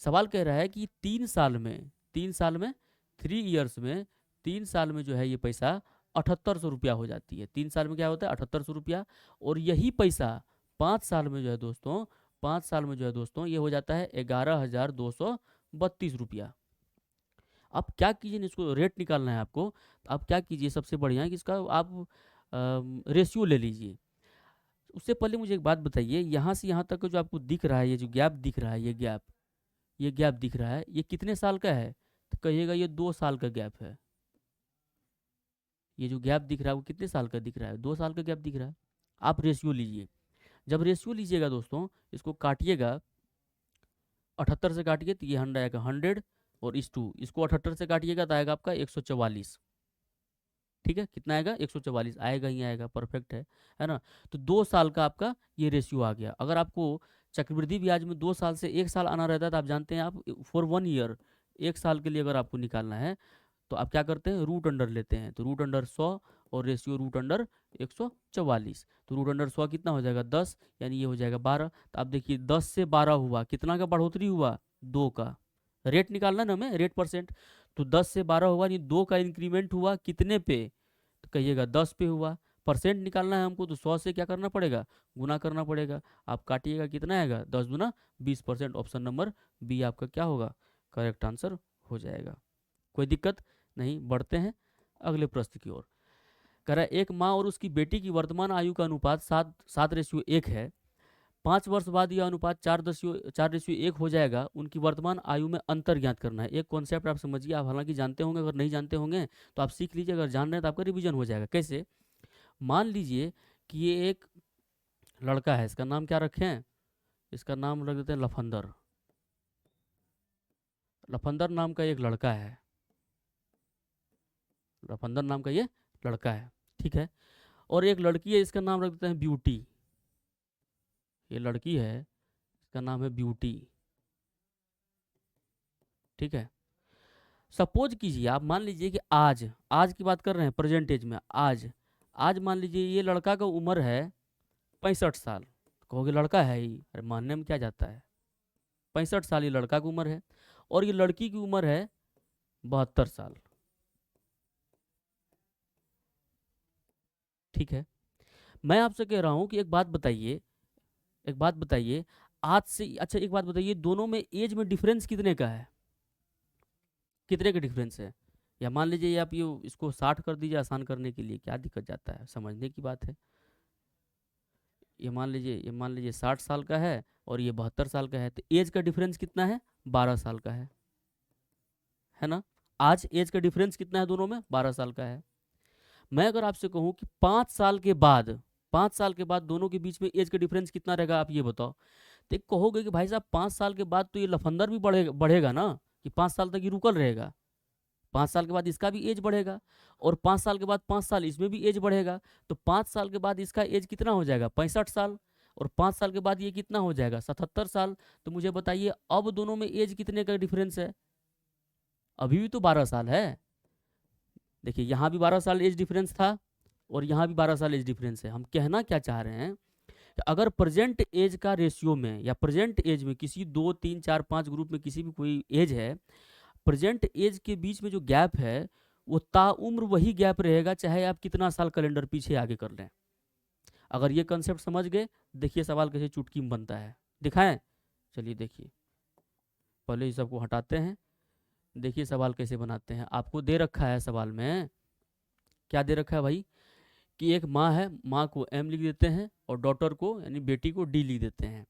सवाल कह रहा है कि 3 साल में, 3 साल में 3 ईयर्स में, 3 साल में जो है ये पैसा 7800 रुपया हो जाती है। 3 साल में क्या होता है 7800 रुपया, और यही पैसा 5 साल में जो है दोस्तों, 5 साल में जो है दोस्तों ये हो जाता है 11,232 रुपया। आप क्या कीजिए, इसको रेट निकालना है आपको, तो आप क्या कीजिए, सबसे बढ़िया है कि इसका आप रेशियो ले लीजिए। उससे पहले मुझे एक बात बताइए, यहाँ से यहाँ तक का जो आपको दिख रहा है, ये जो गैप दिख रहा है, ये गैप दिख रहा है, ये कितने साल का है? तो कहिएगा ये 2 साल का गैप है। ये जो गैप दिख रहा है वो कितने साल का दिख रहा है? 2 साल का गैप दिख रहा है। आप रेशियो लीजिए। जब रेशियो लीजिएगा दोस्तों, इसको काटिएगा, 78 से काटिए तो ये 100 आएगा, 100 और इस टू, इसको 78 से काटिएगा तो आएगा आपका 144। ठीक है, कितना आएगा 144 आएगा ही आएगा, परफेक्ट है ना? तो 2 साल का आपका ये रेशियो आ गया। अगर आपको चक्रवृद्धि ब्याज में 2 साल से 1 साल आना रहता है तो आप जानते हैं, आप फॉर 1 ईयर, 1 साल के लिए अगर आपको निकालना है तो आप क्या करते हैं, रूट अंडर लेते हैं। तो रूट अंडर 100 और रेशियो रूट अंडर 144। तो रूट अंडर 100 कितना हो जाएगा 10, यानी ये हो जाएगा 12। तो आप देखिए 10 से 12 हुआ, कितना का बढ़ोतरी हुआ? 2 का। रेट निकालना ना हमें, रेट परसेंट। तो 10 से 12 हुआ, यानी 2 का इंक्रीमेंट हुआ कितने पे? तो कहिएगा 10 पे हुआ। परसेंट निकालना है हमको, तो 100 से क्या करना पड़ेगा, गुना करना पड़ेगा। आप काटिएगा, कितना आएगा 10 गुना 20%। ऑप्शन नंबर बी आपका क्या होगा, करेक्ट आंसर हो जाएगा। कोई दिक्कत नहीं, बढ़ते हैं अगले प्रश्न की ओर। कह रहा है एक माँ और उसकी बेटी की वर्तमान आयु का अनुपात 7:1 है। 5 वर्ष बाद यह अनुपात 4:1 हो जाएगा। उनकी वर्तमान आयु में अंतर ज्ञात करना है। एक कॉन्सेप्ट आप समझिए, आप हालांकि जानते होंगे, अगर नहीं जानते होंगे तो आप सीख लीजिए, अगर जान रहे हैं तो आपका रिवीजन हो जाएगा। कैसे? मान लीजिए कि ये एक लड़का है, इसका नाम क्या रखें? इसका नाम रख देते हैं लफंदर। लफंदर नाम का एक लड़का है, लफंदर नाम का ये लड़का है, ठीक है। और एक लड़की है, इसका नाम रख देते हैं ब्यूटी। ये लड़की है, इसका नाम है ब्यूटी, ठीक है। सपोज कीजिए, आप मान लीजिए कि आज आज की बात कर रहे हैं, प्रेजेंट एज में आज आज मान लीजिए ये लड़का का उम्र है 65 साल। कहोगे लड़का है ही, अरे मानने में क्या जाता है, 65 साल ये लड़का की उम्र है, और ये लड़की की उम्र है 72 साल, ठीक है। मैं आपसे कह रहा हूं कि एक बात बताइए, एक बात बताइए, आज से अच्छा एक बात बताइए, दोनों में एज में डिफरेंस कितने का है, कितने का डिफरेंस है? या मान लीजिए आप ये इसको 60 कर दीजिए आसान करने के लिए, क्या दिक्कत जाता है, समझने की बात है। ये मान लीजिए 60 साल का है और ये 72 साल का है, तो एज का डिफरेंस कितना है? 12 साल का है ना। आज एज का डिफरेंस कितना है दोनों में? 12 साल का है। मैं अगर आपसे कहूं कि 5 साल के बाद, 5 साल के बाद दोनों के बीच में एज का डिफरेंस कितना रहेगा, आप ये बताओ। तो एक कहोगे कि भाई साहब 5 साल के बाद तो ये लफंदर भी बढ़ेगा ना, कि 5 साल तक ये रुकल रहेगा, 5 साल के बाद इसका भी एज बढ़ेगा, और 5 साल के बाद 5 साल इसमें भी एज बढ़ेगा, तो 5 साल के बाद इसका एज कितना हो जाएगा? 65 साल। और 5 साल के बाद ये कितना हो जाएगा? 77 साल। तो मुझे बताइए अब दोनों में एज कितने का डिफरेंस है? अभी भी तो 12 साल है। देखिए यहाँ भी 12 साल एज डिफरेंस था, और यहाँ भी 12 साल एज डिफरेंस है। हम कहना क्या चाह रहे हैं कि अगर प्रेजेंट एज का रेशियो में, या प्रेजेंट एज में किसी 2 3 4 5 ग्रुप में किसी भी कोई एज है, प्रेजेंट एज के बीच में जो गैप है वो ताउम्र वही गैप रहेगा, चाहे आप कितना साल कैलेंडर पीछे आगे कर लें। अगर ये कंसेप्ट समझ गए, देखिए सवाल कैसे चुटकी में बनता है, दिखाएं। चलिए देखिए, पहले इस सबको हटाते हैं, देखिए सवाल कैसे बनाते हैं। आपको दे रखा है सवाल में, क्या दे रखा है भाई, कि एक माँ है, माँ को एम लिख देते हैं, और डॉटर को यानी बेटी को डी लिख देते हैं।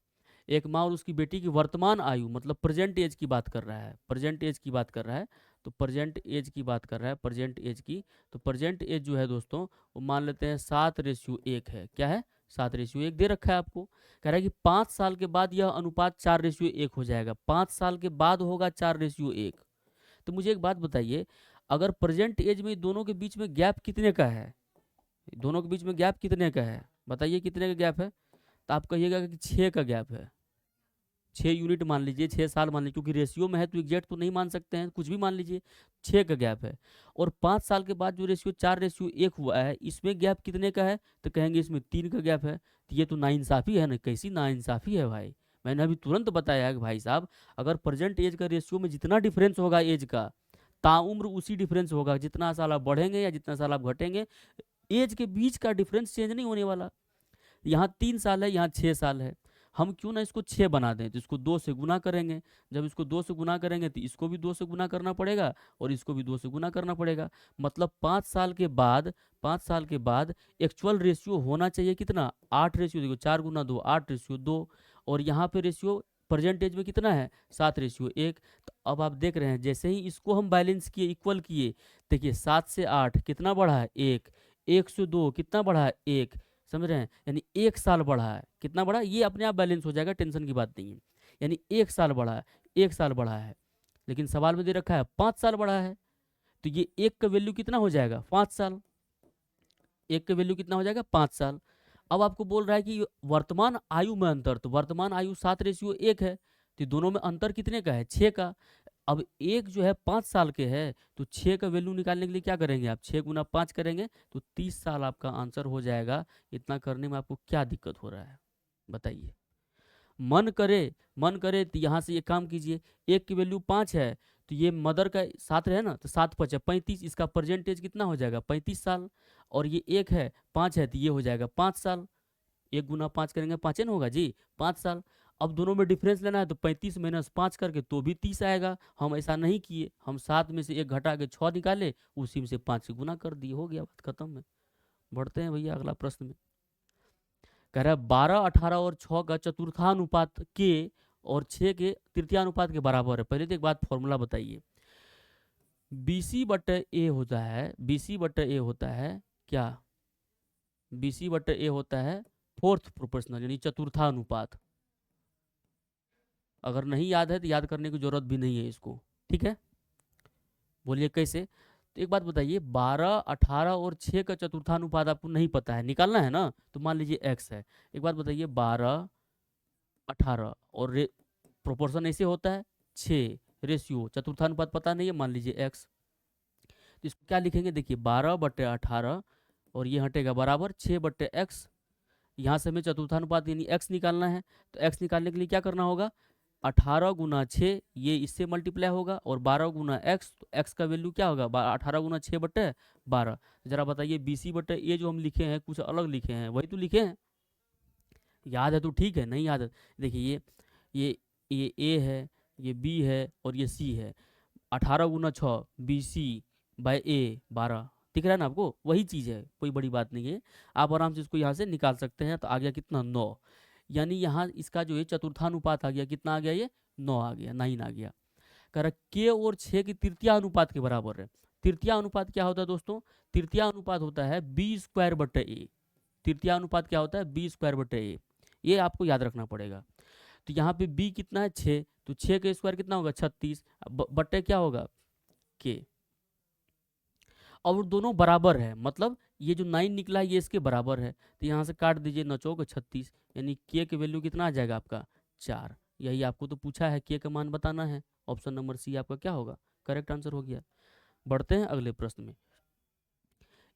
एक माँ और उसकी बेटी की वर्तमान आयु, मतलब प्रेजेंट एज की बात कर रहा है, प्रेजेंट एज की बात कर रहा है, तो प्रेजेंट एज की बात कर रहा है, प्रेजेंट एज की। तो प्रेजेंट एज जो है दोस्तों, वो मान लेते हैं 7:1 है। क्या है? 7:1 दे रखा है आपको। कह रहा है कि 5 साल के बाद यह अनुपात 4:1 हो जाएगा, 5 साल के बाद होगा 4:1। तो मुझे एक बात बताइए, अगर प्रेजेंट एज में दोनों के बीच में गैप कितने का है, दोनों के बीच में गैप कितने का है, बताइए कितने का गैप है? तो आप कहिएगा कि 6 का गैप है, 6 यूनिट मान लीजिए, 6 साल मान लीजिए, क्योंकि रेशियो में है तो एग्जैक्ट तो नहीं मान सकते हैं, कुछ भी मान लीजिए, 6 का गैप है। और 5 साल के बाद जो रेशियो 4:1 हुआ है, इसमें गैप कितने का है? तो कहेंगे इसमें 3 का गैप है। तो ये तो नाइंसाफ़ी है ना, कैसी नाइंसाफ़ी है भाई। मैंने अभी तुरंत बताया है कि भाई साहब, अगर प्रेजेंट एज का रेशियो में जितना डिफरेंस होगा एज का, ताउम्र उसी डिफरेंस होगा, जितना साल आप बढ़ेंगे या जितना साल आप घटेंगे, एज के बीच का डिफरेंस चेंज नहीं होने वाला। यहाँ 3 साल है, यहाँ 6 साल है, हम क्यों ना इसको 6 बना दें, तो इसको 2 से गुना करेंगे। जब इसको 2 से गुना करेंगे तो इसको भी 2 से गुना करना पड़ेगा, और इसको भी 2 से गुना करना पड़ेगा। मतलब 5 साल के बाद, 5 साल के बाद एक्चुअल रेशियो होना चाहिए कितना? 8 देखो, 4 × 2 8:2। और यहाँ पे रेशियो प्रेजेंट एज में कितना है? 7:1। तो अब आप देख रहे हैं, जैसे ही इसको हम बैलेंस किए, इक्वल किए, देखिए 7 से 8 कितना बढ़ा है? 1। 1 से 2 कितना बढ़ा है? 1। समझ रहे हैं? यानी 1 साल बढ़ा है। कितना बढ़ा? ये अपने आप बैलेंस हो जाएगा, टेंशन की बात नहीं है। यानी 1 साल बढ़ा है, 1 साल बढ़ा है। लेकिन सवाल में दे रखा है 5 साल बढ़ा है, तो ये 1 का वैल्यू कितना हो जाएगा? 5 साल। 1 का वैल्यू कितना हो जाएगा? 5 साल। अब आपको बोल रहा है कि वर्तमान आयु में अंतर, तो वर्तमान आयु 7:1 है, तो दोनों में अंतर कितने का है? 6 का। अब एक जो है 5 साल के है, तो 6 का वैल्यू निकालने के लिए क्या करेंगे आप? 6 × 5 करेंगे, तो 30 साल आपका आंसर हो जाएगा। इतना करने में आपको क्या दिक्कत हो रहा है, बताइए? मन करे तो यहाँ से ये काम कीजिए, 1 की वैल्यू 5 है, तो ये मदर का 7 है ना, तो 7 5 35, इसका परसेंटेज कितना हो जाएगा? 35 साल। और ये 1 है, 5 है, तो ये हो जाएगा 5 साल। 1 × 5 करेंगे, 5 न होगा जी, 5 साल। अब दोनों में डिफरेंस लेना है, तो 35 - 5 करके तो भी 30 आएगा। हम ऐसा नहीं किए, हम 7 में से 1 घटा के 6 निकाले, उसी में से 5 से गुना कर दिए, हो गया, बात खत्म है। बढ़ते हैं भैया अगला प्रश्न में। कह रहा है 12, 18 और 6 का चतुर्थानुपात के और 6 के तृतीयानुपात के बराबर है। पहले तो एक बात फॉर्मूला बताइए। BC/A होता है, BC/A होता है क्या? BC/A होता है फोर्थ प्रोपोर्शनल यानी चतुर्थानुपात। अगर नहीं याद है तो याद करने की जरूरत भी नहीं है इसको, ठीक है। बोलिए कैसे। तो एक बात बताइए, 12, 18 और 6 का चतुर्थानुपात आपको नहीं पता है, निकालना है ना। तो मान लीजिए x है। एक बात बताइए, 12, 18 और प्रोपोर्शन ऐसे होता है 6, रेशियो चतुर्थानुपात पता नहीं है, मान लीजिए x। तो इसको क्या लिखेंगे, देखिए 12/18 और ये हटेगा बराबर 6/x। यहाँ से हमें चतुर्थानुपात यानी x निकालना है। तो x निकालने के लिए क्या करना होगा, 18 गुना 6 ये इससे मल्टीप्लाई होगा और 12 गुना x, तो x का वैल्यू क्या होगा, 18 गुना 6/12। जरा बताइए BC/A जो हम लिखे हैं कुछ अलग लिखे हैं, वही तो लिखे हैं। याद है तो ठीक है, नहीं याद है देखिए ये A है, ये B है और ये C है। 18 गुना 6 BC/A 12, दिख रहा है ना आपको, वही चीज़ है, कोई बड़ी बात नहीं है। आप आराम से इसको यहाँ से निकाल सकते हैं। तो आ गया कितना, 9। यानी यहाँ इसका जो है चतुर्थानुपात आ गया, कितना आ गया, ये 9 आ गया, 9 आ गया। कह रहा K और 6 की तृतीय अनुपात के बराबर है। तृतीय अनुपात क्या होता है दोस्तों, तृतीय अनुपात होता है B²/A। तृतीय अनुपात क्या होता है, B²/A। ये आपको याद रखना पड़ेगा। तो यहाँ पे B कितना है, 6, तो 6 का स्क्वायर कितना होगा, 36, बट्टे क्या होगा, K। और दोनों बराबर है, मतलब ये जो 9 निकला है ये इसके बराबर है। तो यहाँ से काट दीजिए, 9 चौक 36, यानी K के वैल्यू कितना आ जाएगा आपका, 4। यही आपको तो पूछा है, K का मान बताना है। ऑप्शन नंबर सी आपका क्या होगा, करेक्ट आंसर हो गया। बढ़ते हैं अगले प्रश्न में।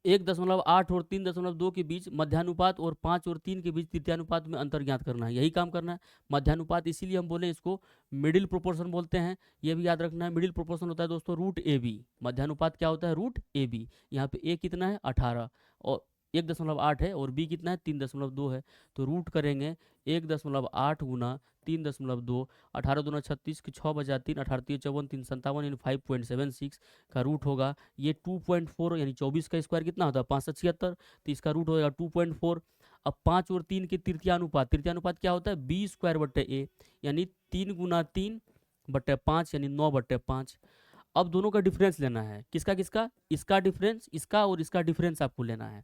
1.8 और 3.2 के बीच मध्यानुपात और 5 और 3 के बीच तृतीयानुपात में अंतर ज्ञात करना है, यही काम करना है। मध्यानुपात इसीलिए हम बोले इसको मिडिल प्रोपोर्शन बोलते हैं, ये भी याद रखना है। मिडिल प्रोपोर्शन होता है दोस्तों √AB। मध्यानुपात क्या होता है, √AB। यहाँ पे A कितना है, 18 और 1.8 है और B कितना है, 3.2 है। तो रूट करेंगे 1.8 गुना 3.2, 18 दूना 36 की 6 बजा 3, 18 3 54 3 57 यानी 5.76 का रूट होगा ये 2.4, यानी 24 का स्क्वायर कितना होता है, 576। तो इसका रूट होगा 2.4। अब 5 और 3 के तृतीयानुपात, तृतीयानुपात क्या होता है, B²/A, यानी 3 गुना 3/5 यानी 9/5। अब दोनों का डिफरेंस लेना है, किसका किसका, इसका डिफरेंस, इसका और इसका डिफरेंस आपको लेना है।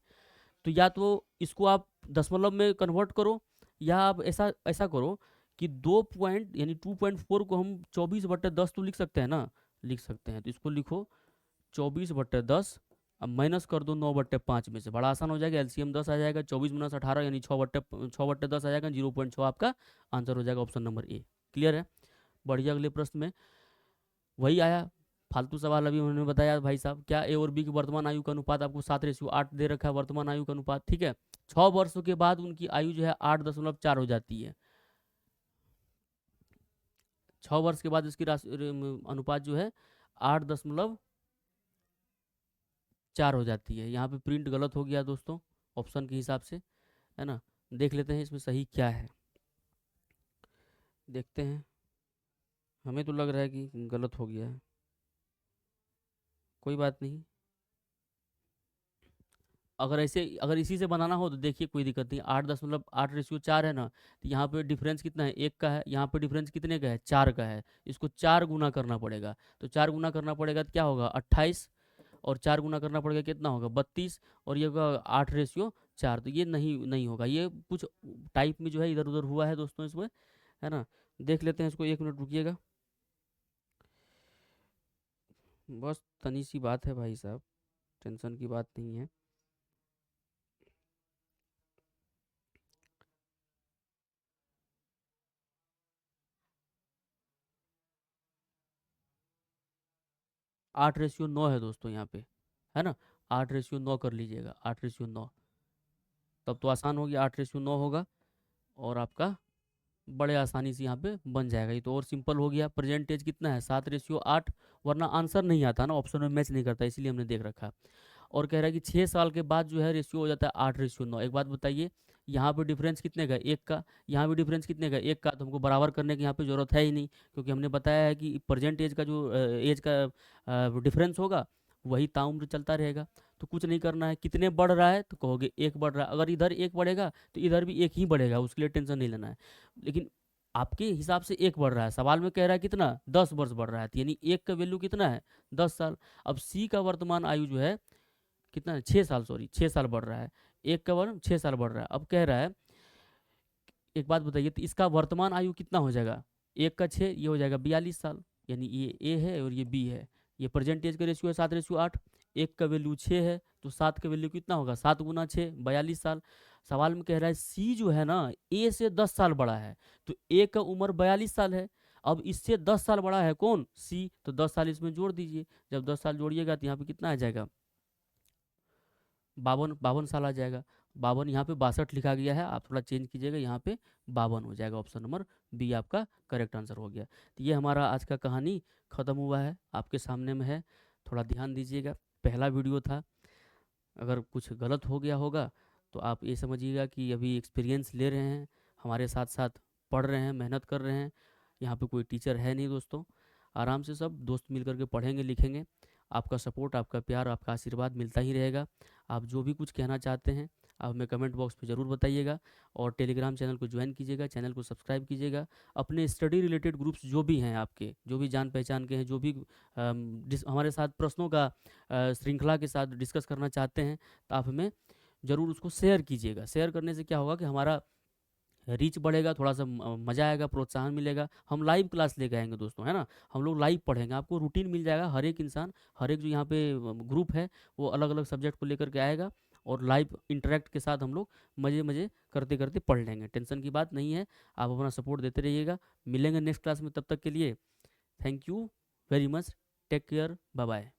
तो या तो इसको आप दशमलव में कन्वर्ट करो, या आप ऐसा ऐसा करो कि 2 पॉइंट यानी 2.4 को हम 24/10 तो लिख सकते हैं ना, लिख सकते हैं। तो इसको लिखो 24/10, अब माइनस कर दो 9/5 में से, बड़ा आसान हो जाएगा। एलसीएम 10 आ जाएगा, 24 - 18 यानी 6/10 आ जाएगा, 0.6 आपका आंसर हो जाएगा, ऑप्शन नंबर ए। क्लियर है, बढ़िया। अगले प्रश्न में वही आया, फालतू सवाल अभी उन्होंने बताया भाई साहब, क्या ए और बी की वर्तमान आयु का अनुपात आपको 7:8 दे रखा है, वर्तमान आयु का अनुपात, ठीक है। 6 वर्षों के बाद उनकी आयु जो है 8.4 हो जाती है। 6 वर्ष के बाद इसकी अनुपात जो है 8.4 हो जाती है। यहाँ पे प्रिंट गलत हो गया दोस्तों, ऑप्शन के हिसाब से, है ना। देख लेते हैं इसमें सही क्या है, देखते हैं। हमें तो लग रहा है कि गलत हो गया है, कोई बात नहीं। अगर इसी से बनाना हो तो देखिए कोई दिक्कत नहीं। 8.8/4 है ना, तो यहाँ पे डिफरेंस कितना है, 1 का है। यहाँ पे डिफरेंस कितने का है, 4 का है। इसको 4 गुना करना पड़ेगा। तो 4 गुना करना पड़ेगा तो क्या होगा, 28, और 4 गुना करना पड़ेगा कितना होगा, 32, और ये होगा 8:4। तो ये नहीं नहीं होगा, ये कुछ टाइप में जो है इधर उधर हुआ है दोस्तों इसमें, है ना। देख लेते हैं इसको, 1 मिनट रुकिएगा, बस तनी सी बात है भाई साहब, टेंशन की बात नहीं है। 8:9 है दोस्तों यहाँ पे, है ना। 8:9 कर लीजिएगा, 8:9, तब तो आसान हो गया। 8:9 होगा और आपका बड़े आसानी से यहाँ पे बन जाएगा। ये तो और सिंपल हो गया। प्रेजेंट एज कितना है, 7:8, वरना आंसर नहीं आता ना, ऑप्शन में मैच नहीं करता, इसीलिए हमने देख रखा। और कह रहा है कि 6 साल के बाद जो है रेशियो हो जाता है 8:9। एक बात बताइए, यहाँ पे डिफरेंस कितने का, 1 का, यहाँ पे डिफरेंस कितने का, 1 का। तो हमको बराबर करने की यहाँ पे ज़रूरत है ही नहीं, क्योंकि हमने बताया है कि प्रेजेंट एज का जो एज का डिफरेंस होगा वही ताउम्र चलता रहेगा। तो कुछ नहीं करना है, कितने बढ़ रहा है तो कहोगे 1 बढ़ रहा है। अगर इधर 1 बढ़ेगा तो इधर भी 1 ही बढ़ेगा, उसके लिए टेंशन नहीं लेना है। लेकिन आपके हिसाब से 1 बढ़ रहा है, सवाल में कह रहा है कितना, 10 वर्ष बढ़ रहा है, तो यानी 1 का वैल्यू कितना है, 10 साल। अब सी का वर्तमान आयु जो है कितना है, 6 साल, सॉरी 6 साल बढ़ रहा है। 1 का वर्ग 6 साल बढ़ रहा है। अब कह रहा है एक बात बताइए, तो इसका वर्तमान आयु कितना हो जाएगा? 1 का 6, ये हो जाएगा 42 साल। यानी ये ए है और ये बी है। ये प्रेजेंट एज का रेशियो है 7:8। 1 का वैल्यू 6 है, तो 7 का वैल्यू कितना होगा? 7 गुना 6, 42 साल। सवाल में कह रहा है सी जो है ना, ए से 10 साल बड़ा है, तो ए का उम्र 42 साल है। अब इससे 10 साल बड़ा है कौन? सी। तो 10 साल इसमें जोड़ दीजिए। जब 10 साल जोड़िएगा तो यहाँ पे कितना आ जाएगा? 52 साल आ जाएगा। 52, यहाँ पे 62 लिखा गया है, आप थोड़ा चेंज कीजिएगा, यहाँ पे 52 हो जाएगा। ऑप्शन नंबर बी आपका करेक्ट आंसर हो गया। तो ये हमारा आज का कहानी ख़त्म हुआ है, आपके सामने में है, थोड़ा ध्यान दीजिएगा। पहला वीडियो था, अगर कुछ गलत हो गया होगा तो आप ये समझिएगा कि अभी एक्सपीरियंस ले रहे हैं, हमारे साथ साथ पढ़ रहे हैं, मेहनत कर रहे हैं। यहाँ पे कोई टीचर है नहीं दोस्तों, आराम से सब दोस्त मिल करके पढ़ेंगे लिखेंगे। आपका सपोर्ट, आपका प्यार, आपका आशीर्वाद मिलता ही रहेगा। आप जो भी कुछ कहना चाहते हैं आप हमें कमेंट बॉक्स में ज़रूर बताइएगा। और टेलीग्राम चैनल को ज्वाइन कीजिएगा, चैनल को सब्सक्राइब कीजिएगा। अपने स्टडी रिलेटेड ग्रुप्स जो भी हैं आपके, जो भी जान पहचान के हैं, जो भी हमारे साथ प्रश्नों का श्रृंखला के साथ डिस्कस करना चाहते हैं, तो आप हमें ज़रूर उसको शेयर कीजिएगा। शेयर करने से क्या होगा कि हमारा रीच बढ़ेगा, थोड़ा सा मज़ा आएगा, प्रोत्साहन मिलेगा। हम लाइव क्लास लेके आएंगे दोस्तों, है ना, हम लोग लाइव पढ़ेंगे, आपको रूटीन मिल जाएगा। हर एक इंसान, हर एक जो यहाँ पे ग्रुप है, वो अलग अलग सब्जेक्ट को लेकर के आएगा, और लाइव इंटरेक्ट के साथ हम लोग मज़े मज़े करते करते पढ़ लेंगे। टेंशन की बात नहीं है, आप अपना सपोर्ट देते रहिएगा। मिलेंगे नेक्स्ट क्लास में, तब तक के लिए thank you very much, take care, bye bye.